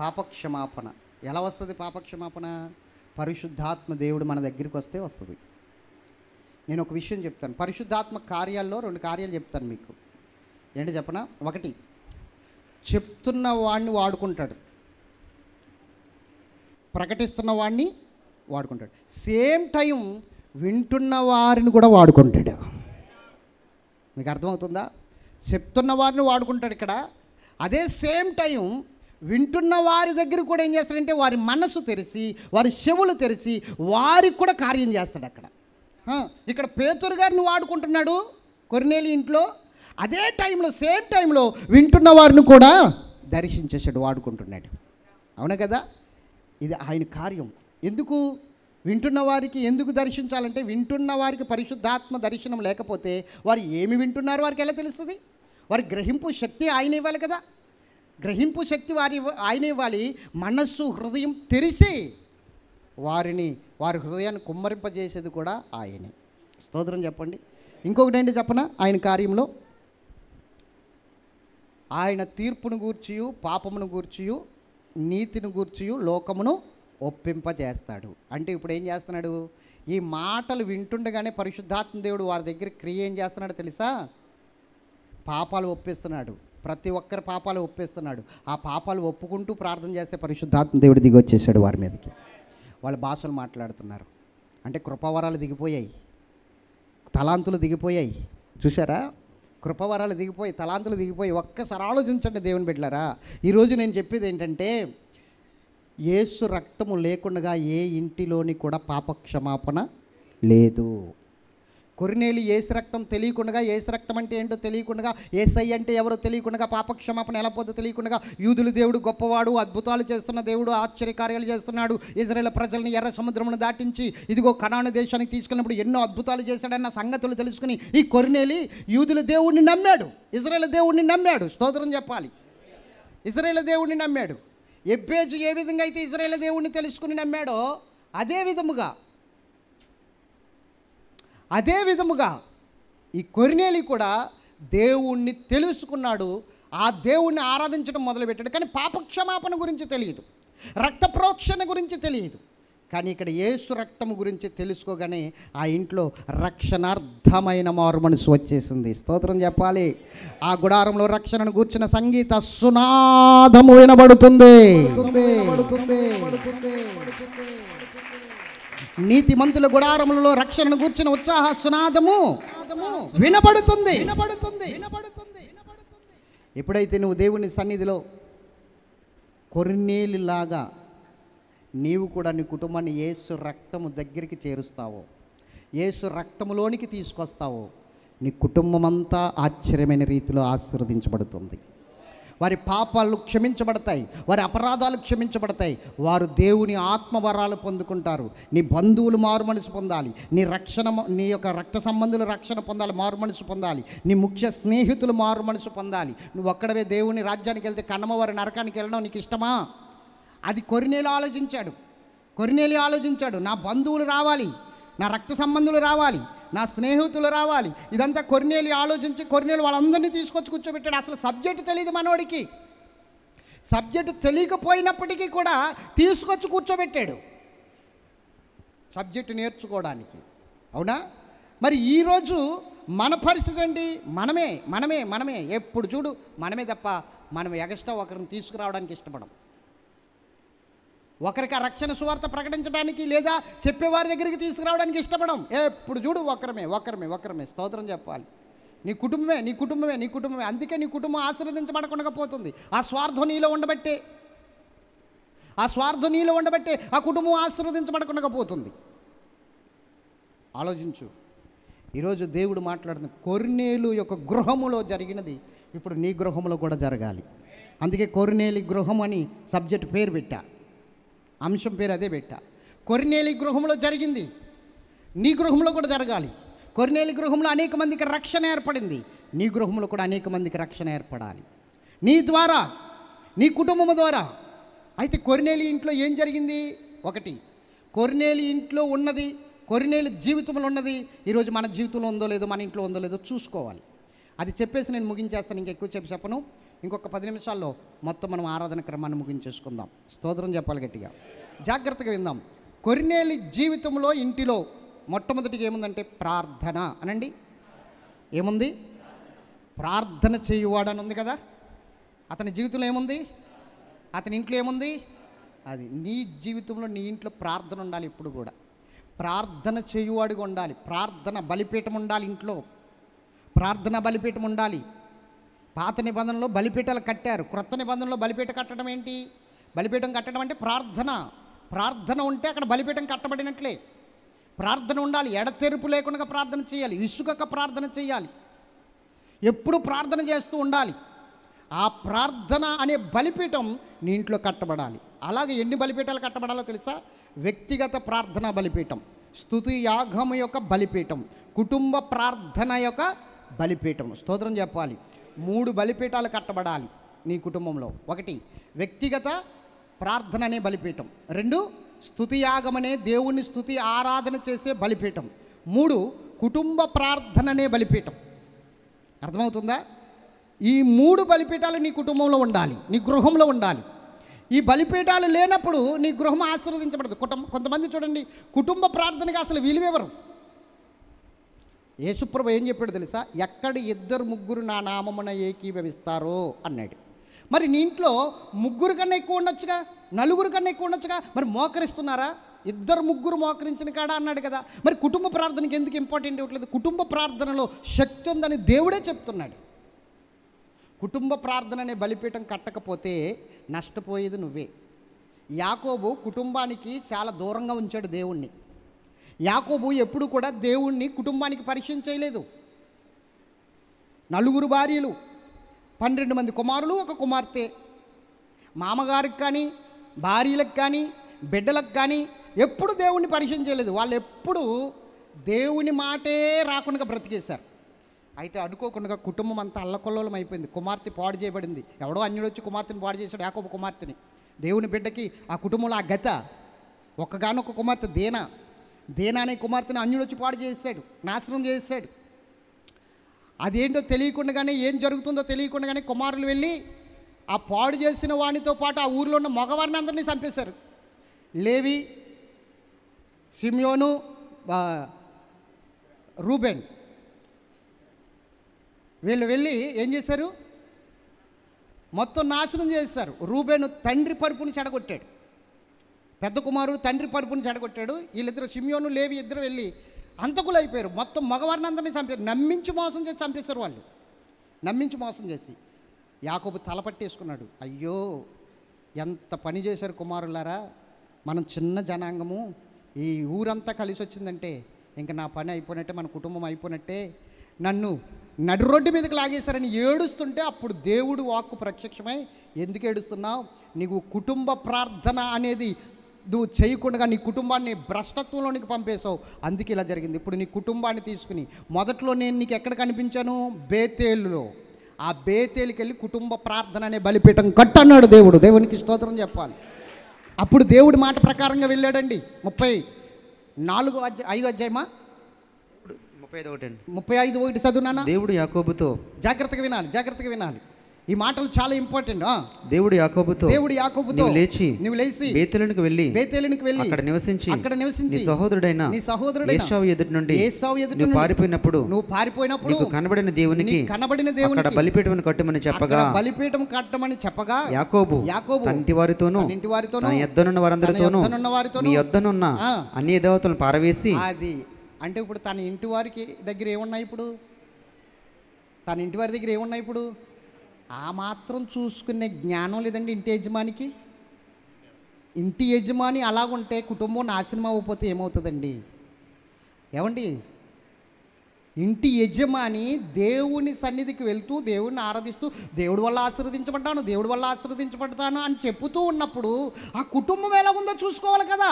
పాపక్షమాపణ. ఎలా వస్తుంది పాపక్షమాపణ? పరిశుద్ధాత్మ దేవుడు మన దగ్గరికి వస్తే వస్తుంది. నేను ఒక విషయం చెప్తాను. పరిశుద్ధాత్మ కార్యాల్లో 2 కార్యాలు చెప్తాను మీకు. ఏంటి చెప్పనా? 1, చెప్తున్న వాడిని వాడుకుంటాడు, ప్రకటిస్తున్న వాడిని వాడుకుంటాడు. సేమ్ టైం వింటున్న వారిని కూడా వాడుకుంటాడు. మీకు అర్థమవుతుందా? చెప్తున్న వారిని వాడుకుంటాడు ఇక్కడ. అదే సేమ్ టైం వింటున్న వారి దగ్గర కూడా ఏం చేస్తాడంటే వారి మనసు తెరిచి, వారి చెవులు తెరిచి వారికి కూడా కార్యం చేస్తాడు అక్కడ. ఇక్కడ పేతురు గారిని వాడుకుంటున్నాడు కొర్నేలి ఇంట్లో. అదే టైంలో, సేమ్ టైంలో వింటున్న వారిని కూడా దర్శించేసాడు, వాడుకుంటున్నాడు. అవునా కదా? ఇది ఆయన కార్యం. ఎందుకు వింటున్న వారికి ఎందుకు దర్శించాలంటే, వింటున్న వారికి పరిశుద్ధాత్మ దర్శనం లేకపోతే వారు ఏమి వింటున్నారో వారికి ఎలా తెలుస్తుంది? వారి గ్రహింపు శక్తి ఆయన ఇవ్వాలి కదా. గ్రహింపు శక్తి ఆయన ఇవ్వాలి. మనస్సు, హృదయం తెరిచి వారి హృదయాన్ని కుమ్మరింపజేసేది కూడా ఆయనే. స్తోత్రం చెప్పండి. ఇంకొకటి ఏంటి చెప్పనా? ఆయన కార్యంలో ఆయన తీర్పును గూర్చియు, పాపమును గూర్చియు, నీతిని గూర్చియు లోకమును ఒప్పింపజేస్తాడు. అంటే ఇప్పుడు ఏం చేస్తున్నాడు? ఈ మాటలు వింటుండగానే పరిశుద్ధాత్మ దేవుడు వారి దగ్గర క్రియ ఏం చేస్తున్నాడు తెలుసా? పాపాలు ఒప్పిస్తున్నాడు. ప్రతి ఒక్కరి పాపాలు ఒప్పిస్తున్నాడు. ఆ పాపాలు ఒప్పుకుంటూ ప్రార్థన చేస్తే పరిశుద్ధాత్మ దేవుడు దిగి వచ్చేసాడు వారి మీదకి. వాళ్ళ భాషలు మాట్లాడుతున్నారు. అంటే కృపావరాలు దిగిపోయాయి, తలాంతులు దిగిపోయాయి. చూసారా? కృపావరాలు దిగిపోయి, తలాంతులు దిగిపోయి. ఒక్కసారి ఆలోచించండి దేవుని బిడ్డలారా. ఈరోజు నేను చెప్పేది ఏంటంటే, యేసు రక్తము లేకుండా ఏ ఇంటిలోని కూడా పాపక్షమాపణ లేదు. కొర్నేలి యేసు రక్తం తెలియకుండా, యేసు రక్తం అంటే ఏంటో తెలియకుండా, యేసై అంటే ఎవరో తెలియకుండా, పాపక్షమాపణ ఎలా పోతే తెలియకుండా, యూదుల దేవుడు గొప్పవాడు, అద్భుతాలు చేస్తున్న దేవుడు, ఆశ్చర్యకార్యాలు చేస్తున్నాడు, ఇజ్రాయేల్ ప్రజల్ని ఎర్ర సముద్రమును దాటించి ఇదిగో కనాను దేశానికి తీసుకెళ్ళినప్పుడు ఎన్నో అద్భుతాలు చేశాడన్న సంగతులు తెలుసుకుని ఈ కొర్నేలి యూదుల దేవుడిని నమ్మాడు, ఇజ్రాయేల్ దేవుడిని నమ్మాడు. స్తోత్రం చెప్పాలి. ఇజ్రాయేల్ దేవుడిని నమ్మాడు. ఎబ్బేజు ఏ విధంగా అయితే ఇజ్రాయేల్ దేవుడిని తెలుసుకుని నమ్మాడో అదే విధముగా ఈ కొర్నేలి కూడా దేవుణ్ణి తెలుసుకున్నాడు. ఆ దేవుణ్ణి ఆరాధించడం మొదలుపెట్టాడు. కానీ పాపక్షమాపణ గురించి తెలియదు, రక్త ప్రోక్షణ గురించి తెలియదు. కానీ ఇక్కడ యేసు రక్తము గురించి తెలుసుకోగానే ఆ ఇంట్లో రక్షణార్థమైన మారు మనసు వచ్చేసింది. స్తోత్రం చెప్పాలి. ఆ గుడారంలో రక్షణను గూర్చిన సంగీత సునాదము వినబడుతుంది. నీతిమంతుల గుడారములలో రక్షణను గూర్చిన ఉత్సాహ సునాదము వినబడుతుంది. ఎప్పుడైతే నువ్వు దేవుని సన్నిధిలో కొర్నేలిలాగా నీవు కూడా నీ కుటుంబాన్ని యేసు రక్తము దగ్గరికి చేరుస్తావో, యేసు రక్తములోనికి తీసుకొస్తావో, నీ కుటుంబం అంతా ఆశ్చర్యమైన రీతిలో ఆశీర్వదించబడుతుంది. వారి పాపాలు క్షమించబడతాయి, వారి అపరాధాలు క్షమించబడతాయి, వారు దేవుని ఆత్మవరాలు పొందుకుంటారు. నీ బంధువులు మారు మనసు పొందాలి, నీ యొక్క రక్త సంబంధులు రక్షణ పొందాలి, మారు మనసు పొందాలి, నీ ముఖ్య స్నేహితులు మారు మనసు పొందాలి. నువ్వు ఒక్కడవే దేవుని రాజ్యానికి వెళ్తే కన్నమవారి నరకానికి వెళ్ళడం నీకు ఇష్టమా? అది కొర్నేలి ఆలోచించాడు. నా బంధువులు రావాలి, నా రక్త సంబంధులు రావాలి, నా స్నేహితులు రావాలి. ఇదంతా కొర్నేలి ఆలోచించి కొర్నేలి వాళ్ళందరినీ తీసుకొచ్చి కూర్చోబెట్టాడు. అసలు సబ్జెక్టు తెలియదు మనోడికి. సబ్జెక్టు తెలియకపోయినప్పటికీ కూడా తీసుకొచ్చి కూర్చోబెట్టాడు సబ్జెక్టు నేర్చుకోవడానికి. అవునా? మరి ఈరోజు మన పరిస్థితి ఏంటి? మనమే ఎప్పుడు చూడు మనమే తప్ప మనం ఎగస్ట్రా ఒకరిని తీసుకురావడానికి ఇష్టపడం. ఒకరికి ఆ రక్షణ సువార్త ప్రకటించడానికి లేదా చెప్పేవారి దగ్గరికి తీసుకురావడానికి ఇష్టపడం. ఎప్పుడు చూడు ఒకరమే. స్తోత్రం చెప్పాలి. నీ కుటుంబమే. అందుకే నీ కుటుంబం ఆశీర్వదించబడకుండా పోతుంది. ఆ స్వార్థం నీలో ఉండబట్టే ఆ కుటుంబం ఆశీర్వదించబడకుండా పోతుంది. ఆలోచించు. ఈరోజు దేవుడు మాట్లాడుతున్న కొర్నేలు యొక్క గృహములో జరిగినది ఇప్పుడు నీ గృహంలో కూడా జరగాలి. అందుకే కొర్నేలి గృహం అని సబ్జెక్ట్ పేరు పెట్టా, అంశం పేరు అదే పెట్టా. కొర్నేలి గృహంలో జరిగింది, నీ గృహంలో కూడా జరగాలి. కొర్నేలి గృహంలో అనేక మందికి రక్షణ ఏర్పడింది, నీ గృహంలో కూడా అనేక మందికి రక్షణ ఏర్పడాలి, నీ ద్వారా, నీ కుటుంబం ద్వారా. అయితే కొర్నేలి ఇంట్లో ఏం జరిగింది? ఒకటి, కొర్నేలి ఇంట్లో ఉన్నది, కొర్నేలి జీవితంలో ఉన్నది ఈరోజు మన జీవితంలో ఉందో లేదో, మన ఇంట్లో ఉందో లేదో చూసుకోవాలి. అది చెప్పేసి నేను ముగించేస్తాను. ఇంకెక్కువ చెప్పను. ఇంకొక 10 నిమిషాల్లో మొత్తం మనం ఆరాధన క్రమాన్ని ముగించేసుకుందాం. స్తోత్రం చెప్పాలి గట్టిగా. జాగ్రత్తగా విందాం. కొర్నేలి జీవితంలో ఇంటిలో మొట్టమొదటిగా ఏముందంటే ప్రార్థన. అనండి, ఏముంది? ప్రార్థన చేయువాడని ఉంది కదా. అతని జీవితంలో ఏముంది? అతని ఇంట్లో ఏముంది? అది నీ జీవితంలో, నీ ఇంట్లో ప్రార్థన ఉండాలి. ఇప్పుడు కూడా ప్రార్థన చేయువాడిగా ఉండాలి. ప్రార్థన బలిపీఠం ఉండాలి. ఇంట్లో ప్రార్థన బలిపీఠం ఉండాలి. పాత నిబంధనలో బలిపీఠాలు కట్టారు, క్రొత్త నిబంధనలో బలిపీఠం కట్టడం ఏంటి? బలిపీఠం కట్టడం అంటే ప్రార్థన ఉంటే అక్కడ బలిపీఠం కట్టబడినట్లే. ప్రార్థన ఉండాలి. ఎడతెరుపు లేకుండా ప్రార్థన చేయాలి, విసుగక ప్రార్థన చేయాలి, ఎప్పుడు ప్రార్థన చేస్తూ ఉండాలి. ఆ ప్రార్థన అనే బలిపీఠం నీ ఇంట్లో కట్టబడాలి. అలాగే ఎన్ని బలిపీఠాలు కట్టబడాలో తెలుసా? వ్యక్తిగత ప్రార్థన బలిపీఠం, స్తుతి యాగము యొక్క బలిపీఠం, కుటుంబ ప్రార్థన యొక్క బలిపీఠం. స్తోత్రం చెప్పాలి. 3 బలిపీఠాలు కట్టబడాలి నీ కుటుంబంలో. 1 వ్యక్తిగత ప్రార్థన అనే బలిపీఠం, 2 స్తుతి యాగమనే దేవుని స్తుతి ఆరాధన చేసే బలిపీఠం, 3 కుటుంబ ప్రార్థన అనే బలిపీఠం. అర్థమవుతుందా? ఈ 3 బలిపీఠాలు నీ కుటుంబంలో ఉండాలి, నీ గృహంలో ఉండాలి. ఈ బలిపీఠాలు లేనప్పుడు నీ గృహం ఆశీర్వదించబడదు. కొంతమంది చూడండి, కుటుంబ ప్రార్థనగా అసలు విలువెవరు. యేసుప్రభు ఏం చెప్పాడు తెలుసా? ఎక్కడ 2-3 నా నామమున ఏకీభవిస్తారో అన్నాడు. మరి నీ ఇంట్లో 3 కన్నా ఎక్కువ ఉండొచ్చుగా, 4 కన్నా ఎక్కువ ఉండొచ్చుగా. మరి మోకరిస్తున్నారా? 2-3 మోకరించిన కాడ అన్నాడు కదా. మరి కుటుంబ ప్రార్థనకి ఎందుకు ఇంపార్టెంట్ ఇవ్వట్లేదు? కుటుంబ ప్రార్థనలో శక్తి ఉందని దేవుడే చెప్తున్నాడు. కుటుంబ ప్రార్థన అనే బలిపీఠం కట్టకపోతే నష్టపోయేది నువ్వే. యాకోబు కుటుంబానికి చాలా దూరంగా ఉంచాడు దేవుణ్ణి. యాకోబు ఎప్పుడు కూడా దేవుణ్ణి కుటుంబానికి పరిచయం చేయలేదు. 4 భార్యలు, 12 మంది కుమారులు, 1 కుమార్తె. మామగారికి కానీ, భార్యలకు కానీ, బిడ్డలకు కానీ ఎప్పుడు దేవుణ్ణి పరిచయం చేయలేదు. వాళ్ళు ఎప్పుడు దేవుని మాటే రాకుండా బ్రతికేశారు. అయితే అనుకోకుండా కుటుంబం అంతా అల్లకొల్లోలం అయిపోయింది. కుమార్తె పాడు చేయబడింది. ఎవడో అన్యుడు వచ్చి కుమార్తెను పాడు చేశాడు, యాకోబు కుమార్తెని. దేవుని బిడ్డకి ఆ కుటుంబంలో ఆ గత ఒక్కగానొక్క కుమార్తె దేనా అనే కుమార్తెను అన్యుడు వచ్చి పాడు చేశాడు, నాశనం చేశాడు. అదేంటో తెలియకుండానే, ఏం జరుగుతుందో తెలియకుండానే కుమారులు వెళ్ళి ఆ పాడు చేసిన వానితో పాటు ఆ ఊరిలో ఉన్న మగవారిని అందరినీ చంపేశారు. లేవి, సిమియోను, రూబెన్ వీళ్ళు వెళ్ళి ఏం చేశారు? మొత్తం నాశనం చేశారు. రూబెను తండ్రి పరుపుని చెడగొట్టాడు, పెద్ద కుమారుడు తండ్రి పరుపుని చెడగొట్టాడు. వీళ్ళిద్దరు సిమియోను, లేవి ఇద్దరు వెళ్ళి అంతకులు అయిపోయారు. మొత్తం మగవారిని అందరినీ చంపారు. నమ్మించి మోసం చేసి చంపేశారు వాళ్ళు. నమ్మించి మోసం చేసి యాకోబు తలపట్టేసుకున్నాడు. అయ్యో, ఎంత పని చేశారు కుమారులారా, మనం చిన్న జనాంగము, ఈ ఊరంతా కలిసి వచ్చిందంటే ఇంకా నా పని అయిపోయినట్టే, మన కుటుంబం అయిపోయినట్టే, నన్ను నడు రోడ్డు మీదకి లాగేశారని ఏడుస్తుంటే అప్పుడు దేవుడు వాక్కు ప్రత్యక్షమై, ఎందుకు ఏడుస్తున్నావు? నీకు కుటుంబ ప్రార్థన అనేది నువ్వు చేయకుండా నీ కుటుంబాన్ని భ్రష్టత్వంలోనికి పంపేశావు, అందుకే ఇలా జరిగింది. ఇప్పుడు నీ కుటుంబాన్ని తీసుకుని మొదట్లో నేను నీకు ఎక్కడ కనిపించాను? బేతేలులో. ఆ బేతేలుకి వెళ్ళి కుటుంబ ప్రార్థన అనే బలిపీఠం కట్టన్నాడు దేవుడు. దేవునికి స్తోత్రం చెప్పాలి. అప్పుడు దేవుడి మాట ప్రకారంగా వెళ్ళాడండి. 5 అధ్యాయమా 35 చదువునా? దేవుడు యాకోబుతో, జాగ్రత్తగా వినాలి. ఈ మాటలు చాలా ఇంపార్టెంట్. దేవుడు యాకోబుతో నీవు లేచి బేతేలునికి వెళ్ళి అక్కడ నివసించి నీ సహోదరుడైన ఏశావు ఎదుట నుండి నువ్వు పారిపోయినప్పుడు నీకు కనబడిన దేవునికి అక్కడ బలిపీఠం కట్టమని చెప్పగా యాకోబు తన ఇంటి వారితోనూ తన యొద్దనున్న వారందరితోనూ నీ యొద్దనున్న అన్య దేవతలను పారవేసి. అది అంటే ఇప్పుడు తన ఇంటి వారికి దగ్గర ఏమున్నాయి? తన ఇంటి వారి దగ్గర ఏమున్నాయి? ఇప్పుడు ఆ మాత్రం చూసుకునే జ్ఞానం లేదండి ఇంటి యజమానికి. ఇంటి యజమాని అలాగుంటే కుటుంబం నాశనం అవ్వకపోతే ఏమవుతుందండి? ఏమండి, ఇంటి యజమాని దేవుని సన్నిధికి వెళ్తూ దేవుడిని ఆరాధిస్తూ దేవుడి వల్ల ఆశీర్వదించబడతాను అని చెప్పుతూ ఉన్నప్పుడు ఆ కుటుంబం ఎలా ఉందో చూసుకోవాలి కదా.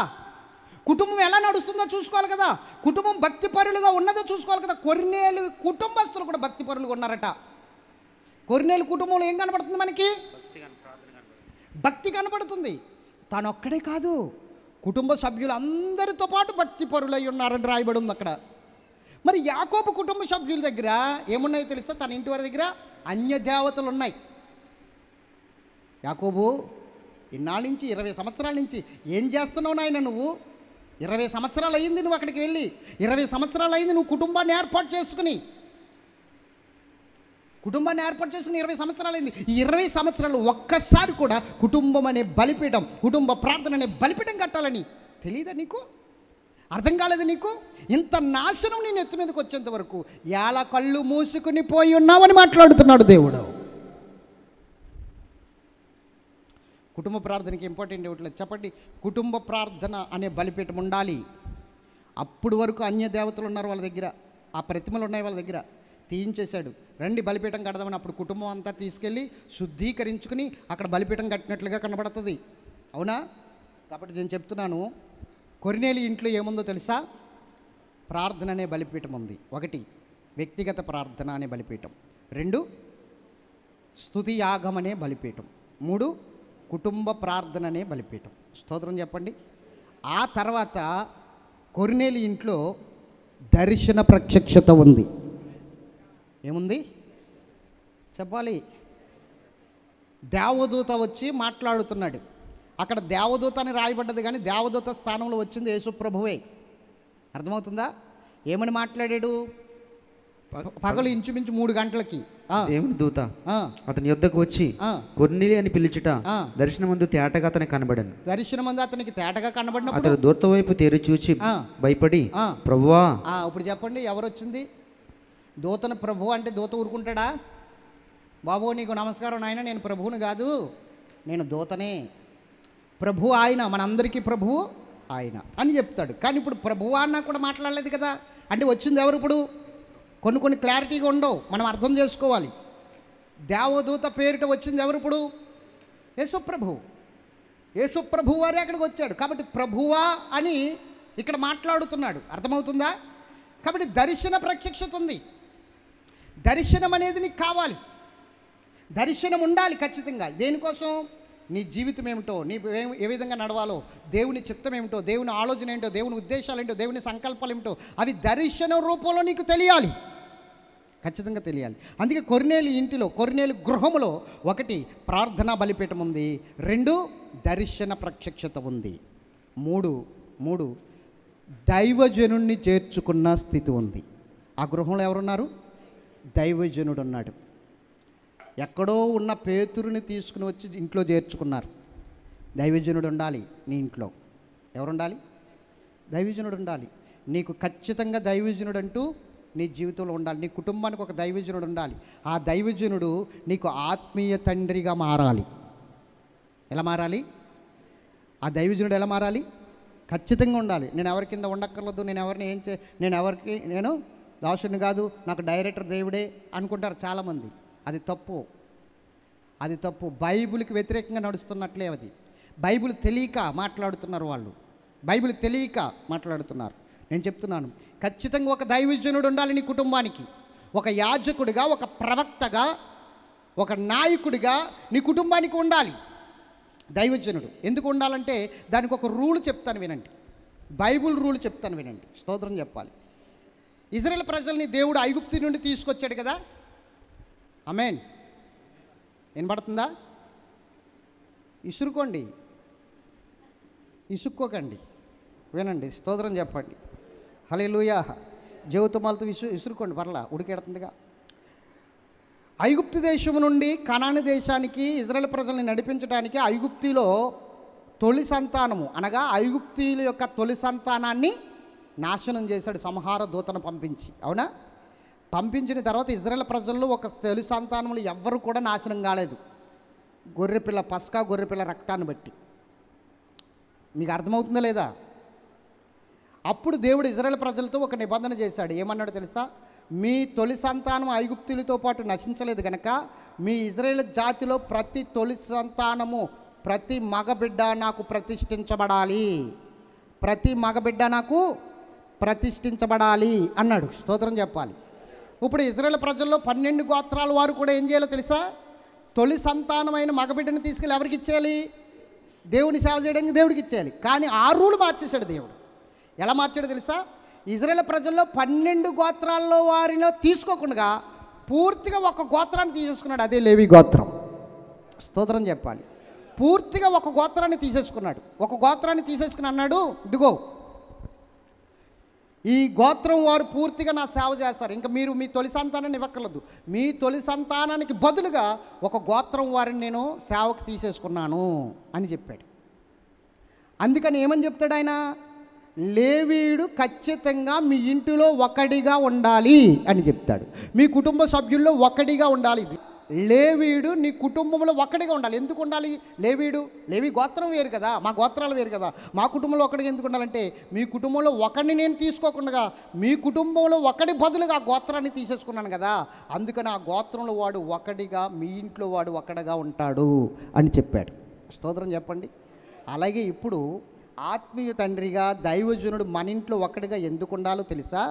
కుటుంబం ఎలా నడుస్తుందో చూసుకోవాలి కదా. కుటుంబం భక్తిపరులుగా ఉన్నదో చూసుకోవాలి కదా. కొర్నేలు కుటుంబస్తులు కూడా భక్తిపరులుగా ఉన్నారట. కొర్నేలు కుటుంబంలో ఏం కనబడుతుంది మనకి? భక్తి కనబడుతుంది. తాను ఒక్కడే కాదు, కుటుంబ సభ్యులు అందరితో పాటు భక్తిపరులై ఉన్నారని రాయబడి ఉంది అక్కడ. మరి యాకోబు కుటుంబ సభ్యుల దగ్గర ఏమున్నాయో తెలుసా? తన ఇంటి వారి దగ్గర అన్య దేవతలు ఉన్నాయి. యాకోబు, ఇన్నాళ్ళ నుంచి 20 సంవత్సరాల నుంచి ఏం చేస్తున్నావు నాయన? నువ్వు 20 సంవత్సరాలు అయింది నువ్వు అక్కడికి వెళ్ళి, 20 సంవత్సరాలు అయింది నువ్వు కుటుంబాన్ని ఏర్పాటు చేసుకుని 20 సంవత్సరాలు అయింది. ఈ 20 సంవత్సరాలు ఒక్కసారి కూడా కుటుంబం అనే బలిపీఠం, కుటుంబ ప్రార్థన అనే బలిపీఠం కట్టాలని తెలియదా నీకు? అర్థం కాలేదు నీకు? ఇంత నాశనం నేను ఎత్తు మీదకి వచ్చేంత వరకు ఎలా కళ్ళు మూసుకుని పోయి ఉన్నావని మాట్లాడుతున్నాడు దేవుడు. కుటుంబ ప్రార్థనకి ఇంపార్టెంట్ ఇవ్వట్లేదు. చెప్పండి, కుటుంబ ప్రార్థన అనే బలిపీఠం ఉండాలి. అప్పుడు వరకు అన్య దేవతలు ఉన్నారు వాళ్ళ దగ్గర, ఆ ప్రతిమలు ఉన్నాయి వాళ్ళ దగ్గర. తీయించేశాడు. రండి బలిపీఠం కడదామని అప్పుడు కుటుంబం అంతా తీసుకెళ్ళి శుద్ధీకరించుకుని అక్కడ బలిపీఠం కట్టినట్లుగా కనబడుతుంది. అవునా? కాబట్టి నేను చెప్తున్నాను, కొర్నేలి ఇంట్లో ఏముందో తెలుసా? ప్రార్థన అనే బలిపీఠం ఉంది. 1 వ్యక్తిగత ప్రార్థన అనే బలిపీఠం, 2 స్తుతి యాగం అనే బలిపీఠం, 3 కుటుంబ ప్రార్థన అనే బలిపీఠం. స్తోత్రం చెప్పండి. ఆ తర్వాత కొర్నేలి ఇంట్లో దర్శన ప్రత్యక్షత ఉంది. ఏముంది చెప్పాలి? దేవదూత వచ్చి మాట్లాడుతున్నాడు. అక్కడ దేవదూత అని రాయబడ్డది, కానీ దేవదూత స్థానంలో వచ్చింది యేసు ప్రభువే. అర్థమవుతుందా? ఏమని మాట్లాడాడు? పగలు ఇంచుమించు 3 గంటలకి దేవుని దూత అతని యొద్దకు వచ్చి కొర్నేలి అని పిలుచుట దర్శనమందు తేటగా అతనికి కనబడను. దర్శనమందు అతనికి తేటగా కనబడినప్పుడు అతడు దూత వైపు తేరి చూచి భయపడి, ప్రభువా. ఇప్పుడు చెప్పండి, ఎవరు వచ్చింది? దూతను ప్రభు అంటే దూత ఊరుకుంటాడా? బాబు నీకు నమస్కారం నాయన, నేను ప్రభువుని కాదు, నేను దూతనే. ప్రభు ఆయన, మనందరికీ ప్రభువు ఆయన అని చెప్తాడు. కానీ ఇప్పుడు ప్రభువా అన్నా కూడా మాట్లాడలేదు కదా. అంటే వచ్చింది ఎవరు? ఇప్పుడు కొన్ని క్లారిటీగా ఉండవు, మనం అర్థం చేసుకోవాలి. దేవదూత పేరిట వచ్చింది ఎవరు? ఇప్పుడు యేసుప్రభు. యేసుప్రభు వారే అక్కడికి వచ్చాడు. కాబట్టి ప్రభువా అని ఇక్కడ మాట్లాడుతున్నాడు. అర్థమవుతుందా? కాబట్టి దర్శన ప్రత్యక్షత ఉంది. దర్శనం అనేది నీకు కావాలి, దర్శనం ఉండాలి ఖచ్చితంగా. దేనికోసం? నీ జీవితం ఏమిటో, నీ ఏ విధంగా నడవాలో, దేవుని చిత్తం ఏమిటో, దేవుని ఆలోచన ఏంటో, దేవుని ఉద్దేశాలు ఏంటో, దేవుని సంకల్పాలు ఏమిటో అవి దర్శన రూపంలో నీకు తెలియాలి, ఖచ్చితంగా తెలియాలి. అందుకే కొర్నేలి ఇంటిలో, కొర్నేలి గృహములో 1 ప్రార్థనా బలిపీఠం ఉంది, 2 దర్శన ప్రత్యక్షత ఉంది, 3 దైవజనుణ్ణి చేర్చుకున్న స్థితి ఉంది. ఆ గృహంలో ఎవరున్నారు? దైవజనుడు ఉన్నాడు. ఎక్కడో ఉన్న పేతురుని తీసుకుని వచ్చి ఇంట్లో చేర్చుకున్నారు. దైవజనుడు ఉండాలి నీ ఇంట్లో. ఎవరుండాలి? దైవజనుడు ఉండాలి. నీకు ఖచ్చితంగా దైవజనుడు అంటూ నీ జీవితంలో ఉండాలి. నీ కుటుంబానికి ఒక దైవజనుడు ఉండాలి. ఆ దైవజనుడు నీకు ఆత్మీయ తండ్రిగా మారాలి. ఎలా మారాలి? ఆ దైవజనుడు ఎలా మారాలి? ఖచ్చితంగా ఉండాలి. నేను ఎవరి కింద ఉండక్కర్లేదు, నేను దాసుని కాదు, నాకు డైరెక్టర్ దేవుడే అనుకుంటారు చాలామంది. అది తప్పు, అది తప్పు. బైబిల్కి వ్యతిరేకంగా నడుస్తున్నట్లే అది. బైబిల్ తెలియక మాట్లాడుతున్నారు వాళ్ళు, బైబిల్ తెలియక మాట్లాడుతున్నారు. నేను చెప్తున్నాను, ఖచ్చితంగా ఒక దైవజనుడు ఉండాలి నీ కుటుంబానికి. ఒక యాజకుడిగా, ఒక ప్రవక్తగా, ఒక నాయకుడిగా నీ కుటుంబానికి ఉండాలి దైవజనుడు. ఎందుకు ఉండాలంటే దానికి ఒక రూల్ చెప్తాను వినండి, బైబిల్ రూల్ చెప్తాను వినండి. స్తోత్రం చెప్పాలి. ఇజ్రాయేల్ ప్రజల్ని దేవుడు ఐగుప్తు నుండి తీసుకొచ్చాడు కదా. ఆమేన్. వినపడుతుందా? ఇసుక్కోకండి, వినండి, స్తోత్రం చెప్పండి. హల్లెలూయా. జీవితమాలతో ఇసురుకోండి, పర్లా, ఉడికెడుతుందిగా. ఐగుప్తు దేశం నుండి కనాను దేశానికి ఇజ్రాయేల్ ప్రజల్ని నడిపించడానికి ఐగుప్తిలో తొలి సంతానము అనగా ఐగుప్తీయుల యొక్క తొలి సంతానాన్ని నాశనం చేశాడు సంహార దూతను పంపించి. అవునా? పంపించిన తర్వాత ఇజ్రాయేల్ ప్రజల్లో ఒక తొలి సంతానములు ఎవ్వరు కూడా నాశనం కాలేదు, గొర్రెపిల్ల పస్కా గొర్రెపిల్ల రక్తాన్ని బట్టి. మీకు అర్థమవుతుందా లేదా? అప్పుడు దేవుడు ఇజ్రాయేల్ ప్రజలతో ఒక నిబంధన చేశాడు. ఏమన్నాడు తెలుసా? మీ తొలి సంతానం ఐగుప్తులతో పాటు నశించలేదు కనుక మీ ఇజ్రాయేల్ జాతిలో ప్రతి తొలి సంతానము, ప్రతి మగబిడ్డ నాకు ప్రతిష్ఠించబడాలి, ప్రతి మగబిడ్డ నాకు ప్రతిష్ఠించబడాలి అన్నాడు. స్తోత్రం చెప్పాలి. ఇప్పుడు ఇజ్రాయేల్ ప్రజల్లో 12 గోత్రాల వారు కూడా ఏం చేయాలో తెలుసా? తొలి సంతానమైన మగబిడ్డని తీసుకెళ్ళి ఎవరికి ఇచ్చేయాలి? దేవుని సేవ చేయడానికి దేవుడికి ఇచ్చేయాలి. కానీ ఆ రూల్ మార్చేశాడు దేవుడు. ఎలా మార్చాడో తెలుసా? ఇజ్రాయేల్ ప్రజల్లో 12 గోత్రాల్లో వారిలో తీసుకోకుండా పూర్తిగా ఒక గోత్రాన్ని తీసేసుకున్నాడు, అదే లేవి గోత్రం. స్తోత్రం చెప్పాలి. పూర్తిగా ఒక గోత్రాన్ని తీసేసుకున్నాడు. ఒక గోత్రాన్ని తీసేసుకుని అన్నాడు, ఇదిగో ఈ గోత్రం వారు పూర్తిగా నా సేవ చేస్తారు, ఇంకా మీరు మీ తొలి సంతానాన్ని ఇవ్వక్కర్లేదు, మీ తొలి సంతానానికి బదులుగా ఒక గోత్రం వారిని నేను సేవకు తీసేసుకున్నాను అని చెప్పాడు. అందుకని ఏమని చెప్తాడు ఆయన? లేవీయుడు ఖచ్చితంగా మీ ఇంటిలో ఒకడిగా ఉండాలి అని చెప్తాడు. మీ కుటుంబ సభ్యుల్లో ఒకడిగా ఉండాలి. లేవీయుడు నీ కుటుంబంలో ఒకడిగా ఉండాలి. ఎందుకు ఉండాలి? లేవి గోత్రం వేరు కదా, మా గోత్రాలు వేరు కదా. మా కుటుంబంలో ఒకడిగా ఎందుకు ఉండాలంటే మీ కుటుంబంలో ఒకడిని నేను తీసుకోకుండా మీ కుటుంబంలో ఒకడి బదులుగా ఆ గోత్రాన్ని తీసేసుకున్నాను కదా, అందుకని ఆ గోత్రంలో వాడు ఒకడిగా, మీ ఇంట్లో వాడు ఒకడిగా ఉంటాడు అని చెప్పాడు. స్తోత్రం చెప్పండి. అలాగే ఇప్పుడు ఆత్మీయ తండ్రిగా దైవజనుడు మన ఇంట్లో ఒక్కడిగా ఎందుకు ఉండాలో తెలుసా?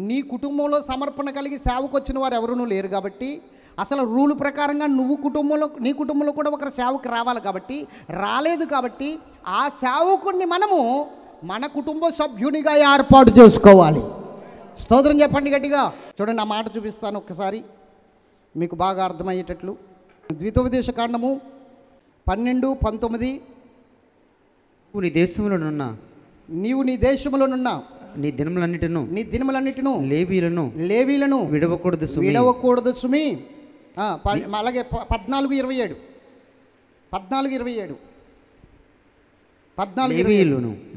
నీ కుటుంబంలో సమర్పణ కలిగి సేవకు వచ్చిన వారు ఎవరూ లేరు కాబట్టి, అసలు రూల్ ప్రకారంగా నీ కుటుంబంలో కూడా ఒకరు సేవకు రావాలి కాబట్టి, రాలేదు కాబట్టి ఆ సేవకుడిని మనము మన కుటుంబ సభ్యునిగా ఏర్పాటు చేసుకోవాలి. స్తోత్రం చెప్పండి గట్టిగా. చూడండి, ఆ మాట చూపిస్తాను ఒక్కసారి మీకు బాగా అర్థమయ్యేటట్లు. ద్వితోపదేశ కాండము 12:19 నీ దేశంలోనున్న నీవు నీ దేశములోనున్న నీ దినములన్నిటిను లేవీలను విడవకూడదు సుమి. అలాగే 14:27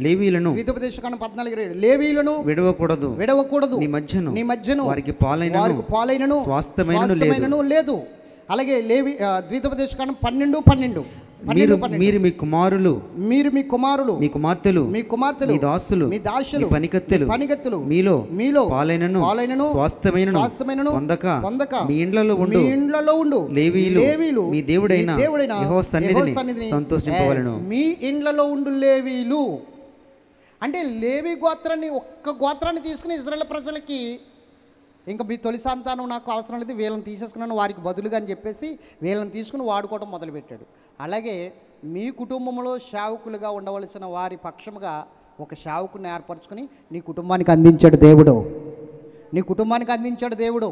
లేవీలను ద్వితోపదేశకాండం 14:27 లేవీలను విడవకూడదు నీ మధ్యను వారికి పాలైనను స్వాస్థ్యమైనను లేదు. అలాగే ద్వితోపదేశకాండం 12:12 మీరు మీ కుమారులు మీ కుమార్తెలు మీ దాసులు పనికత్తెలు మీలో పాలైనను స్వాస్థ్యమైనను పొందక మీ ఇండ్లలో ఉండు లేవీలు మీ దేవుడైన యెహోవా సన్నిధిని సంతోషింపవలెను. మీ ఇండ్లలో ఉండు లేవీలు అంటే లేవి గోత్రాన్ని, ఒక్క గోత్రాన్ని తీసుకుని ఇశ్రాయేలు ప్రజలకి ఇంకా మీ తొలి సంతానం నాకు అవసరం లేదు, వీళ్ళని తీసేసుకున్నాను వారికి బదులుగా అని చెప్పేసి వీళ్ళని తీసుకుని వాడుకోవడం మొదలుపెట్టాడు. అలాగే మీ కుటుంబంలో సేవకులుగా ఉండవలసిన వారి పక్షముగా ఒక సేవకుని ఏర్పరచుకొని నీ కుటుంబానికి అందించాడు దేవుడు.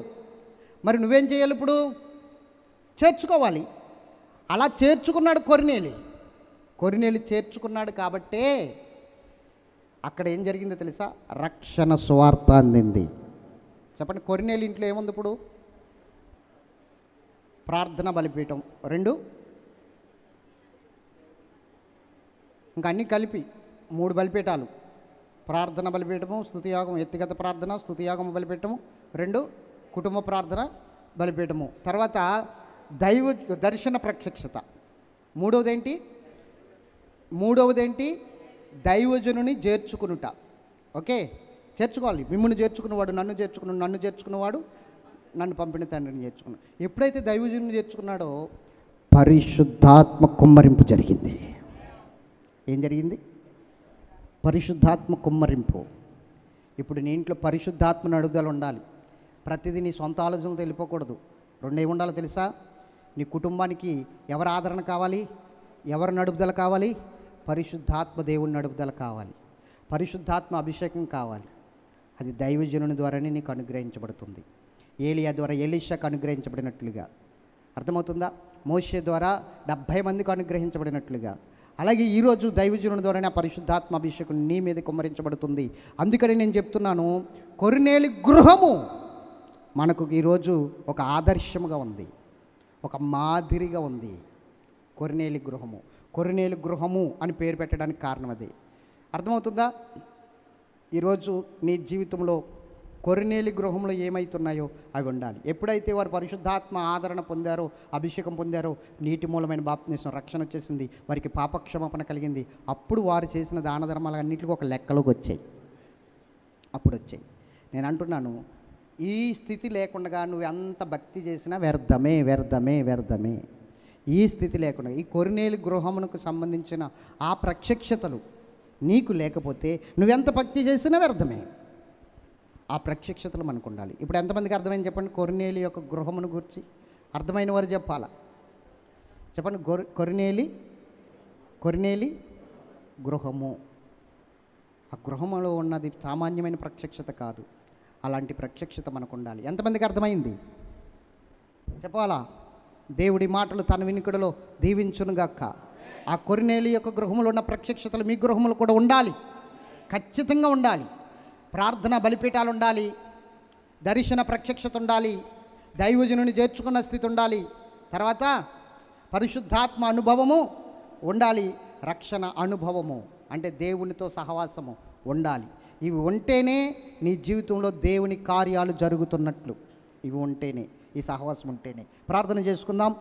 మరి నువ్వేం చేయాలి? ఇప్పుడు చేర్చుకోవాలి. అలా చేర్చుకున్నాడు కొర్నేలి చేర్చుకున్నాడు కాబట్టే అక్కడ ఏం జరిగిందో తెలుసా? రక్షణ సువార్త అందింది. చెప్పండి, కొర్నేలి ఇంట్లో ఏముంది ఇప్పుడు? ప్రార్థన బలిపీఠం 2, ఇంకా అన్నీ కలిపి 3 బలిపీఠాలు. ప్రార్థన బలిపీఠము, స్తుతియాగం, వ్యక్తిగత ప్రార్థన స్తుతియాగం బలిపీఠము 2, కుటుంబ ప్రార్థన బలిపీఠము. తర్వాత దర్శన ప్రత్యక్షత. మూడవదేంటి? దైవజనుని చేర్చుకునుట. ఓకే, చేర్చుకోవాలి. మిమ్మల్ని చేర్చుకున్నవాడు నన్ను చేర్చుకున్నవాడు నన్ను పంపిన తండ్రిని చేర్చుకున్నాడు. ఎప్పుడైతే దైవజనుని చేర్చుకున్నాడో పరిశుద్ధాత్మ కుమ్మరింపు జరిగింది. ఏం జరిగింది? పరిశుద్ధాత్మ కుమ్మరింపు. ఇప్పుడు నీ ఇంట్లో పరిశుద్ధాత్మ నడుదల ఉండాలి. ప్రతిదీ నీ సొంత ఆలోచనలు వెళ్ళిపోకూడదు. 2 ఏమి ఉండాలో తెలుసా? నీ కుటుంబానికి ఎవరి ఆదరణ కావాలి? ఎవరి నడుపుదల కావాలి? పరిశుద్ధాత్మ దేవుని నడుపుదల కావాలి. పరిశుద్ధాత్మ అభిషేకం కావాలి. అది దైవజనుని ద్వారానే నీకు అనుగ్రహించబడుతుంది. ఏలియా ద్వారా ఎలీషాకు అనుగ్రహించబడినట్లుగా. అర్థమవుతుందా? మోషే ద్వారా 70 మందికి అనుగ్రహించబడినట్లుగా. అలాగే ఈరోజు దైవజనుని ద్వారానే ఆ పరిశుద్ధాత్మ అభిషేకం నీ మీద కుమ్మరించబడుతుంది. అందుకని నేను చెప్తున్నాను, కొర్నేలి గృహము మనకు ఈరోజు ఒక ఆదర్శముగా ఉంది, ఒక మాదిరిగా ఉంది. కొర్నేలి గృహము అని పేరు పెట్టడానికి కారణం అదే. అర్థమవుతుందా? ఈరోజు నీ జీవితంలో కొర్నేలి గృహంలో ఏమవుతున్నాయో అవి ఉండాలి. ఎప్పుడైతే వారు పరిశుద్ధాత్మ ఆదరణ పొందారో, అభిషేకం పొందారో, నీటి మూలమైన బాప్తిస్మం, రక్షణ వచ్చేసింది, వారికి పాపక్షమాపణ కలిగింది. అప్పుడు వారు చేసిన దాన ధర్మాలు అన్నింటికి ఒక లెక్కలోకి వచ్చాయి. నేను అంటున్నాను, ఈ స్థితి లేకుండా నువ్వు ఎంత భక్తి చేసినా వ్యర్థమే. ఈ స్థితి లేకుండా, ఈ కొర్నేలి గృహమునకు సంబంధించిన ఆ ప్రత్యక్షతలు నీకు లేకపోతే నువ్వెంత భక్తి చేసినా వ్యర్థమే. ఆ ప్రత్యక్షతలు మనకు ఉండాలి. ఇప్పుడు ఎంతమందికి అర్థమైంది చెప్పండి? కొర్నేలి యొక్క గృహమును గురించి అర్థమైన వారు చెప్పాలా? చెప్పండి. కొర్నేలి గృహము, ఆ గృహములో ఉన్నది సామాన్యమైన ప్రత్యక్షత కాదు. అలాంటి ప్రత్యక్షత మనకు ఉండాలి. ఎంతమందికి అర్థమైంది చెప్పాలా? దేవుడి మాటలు తన వినికిడిలో దీవించునుగాక. ఆ కొర్నేలి యొక్క గృహములో ఉన్న ప్రత్యక్షతలు మీ గృహములు కూడా ఉండాలి, ఖచ్చితంగా ఉండాలి. ప్రార్థన బలిపీఠాలు ఉండాలి, దర్శన ప్రత్యక్షత ఉండాలి, దైవజనుని చేర్చుకున్న స్థితి ఉండాలి, తర్వాత పరిశుద్ధాత్మ అనుభవము ఉండాలి, రక్షణ అనుభవము అంటే దేవునితో సహవాసము ఉండాలి. ఇవి ఉంటేనే నీ జీవితంలో దేవుని కార్యాలు జరుగుతున్నట్లు. ఇవి ఉంటేనే, ఈ సహవాసం ఉంటేనే. ప్రార్థన చేసుకుందాం.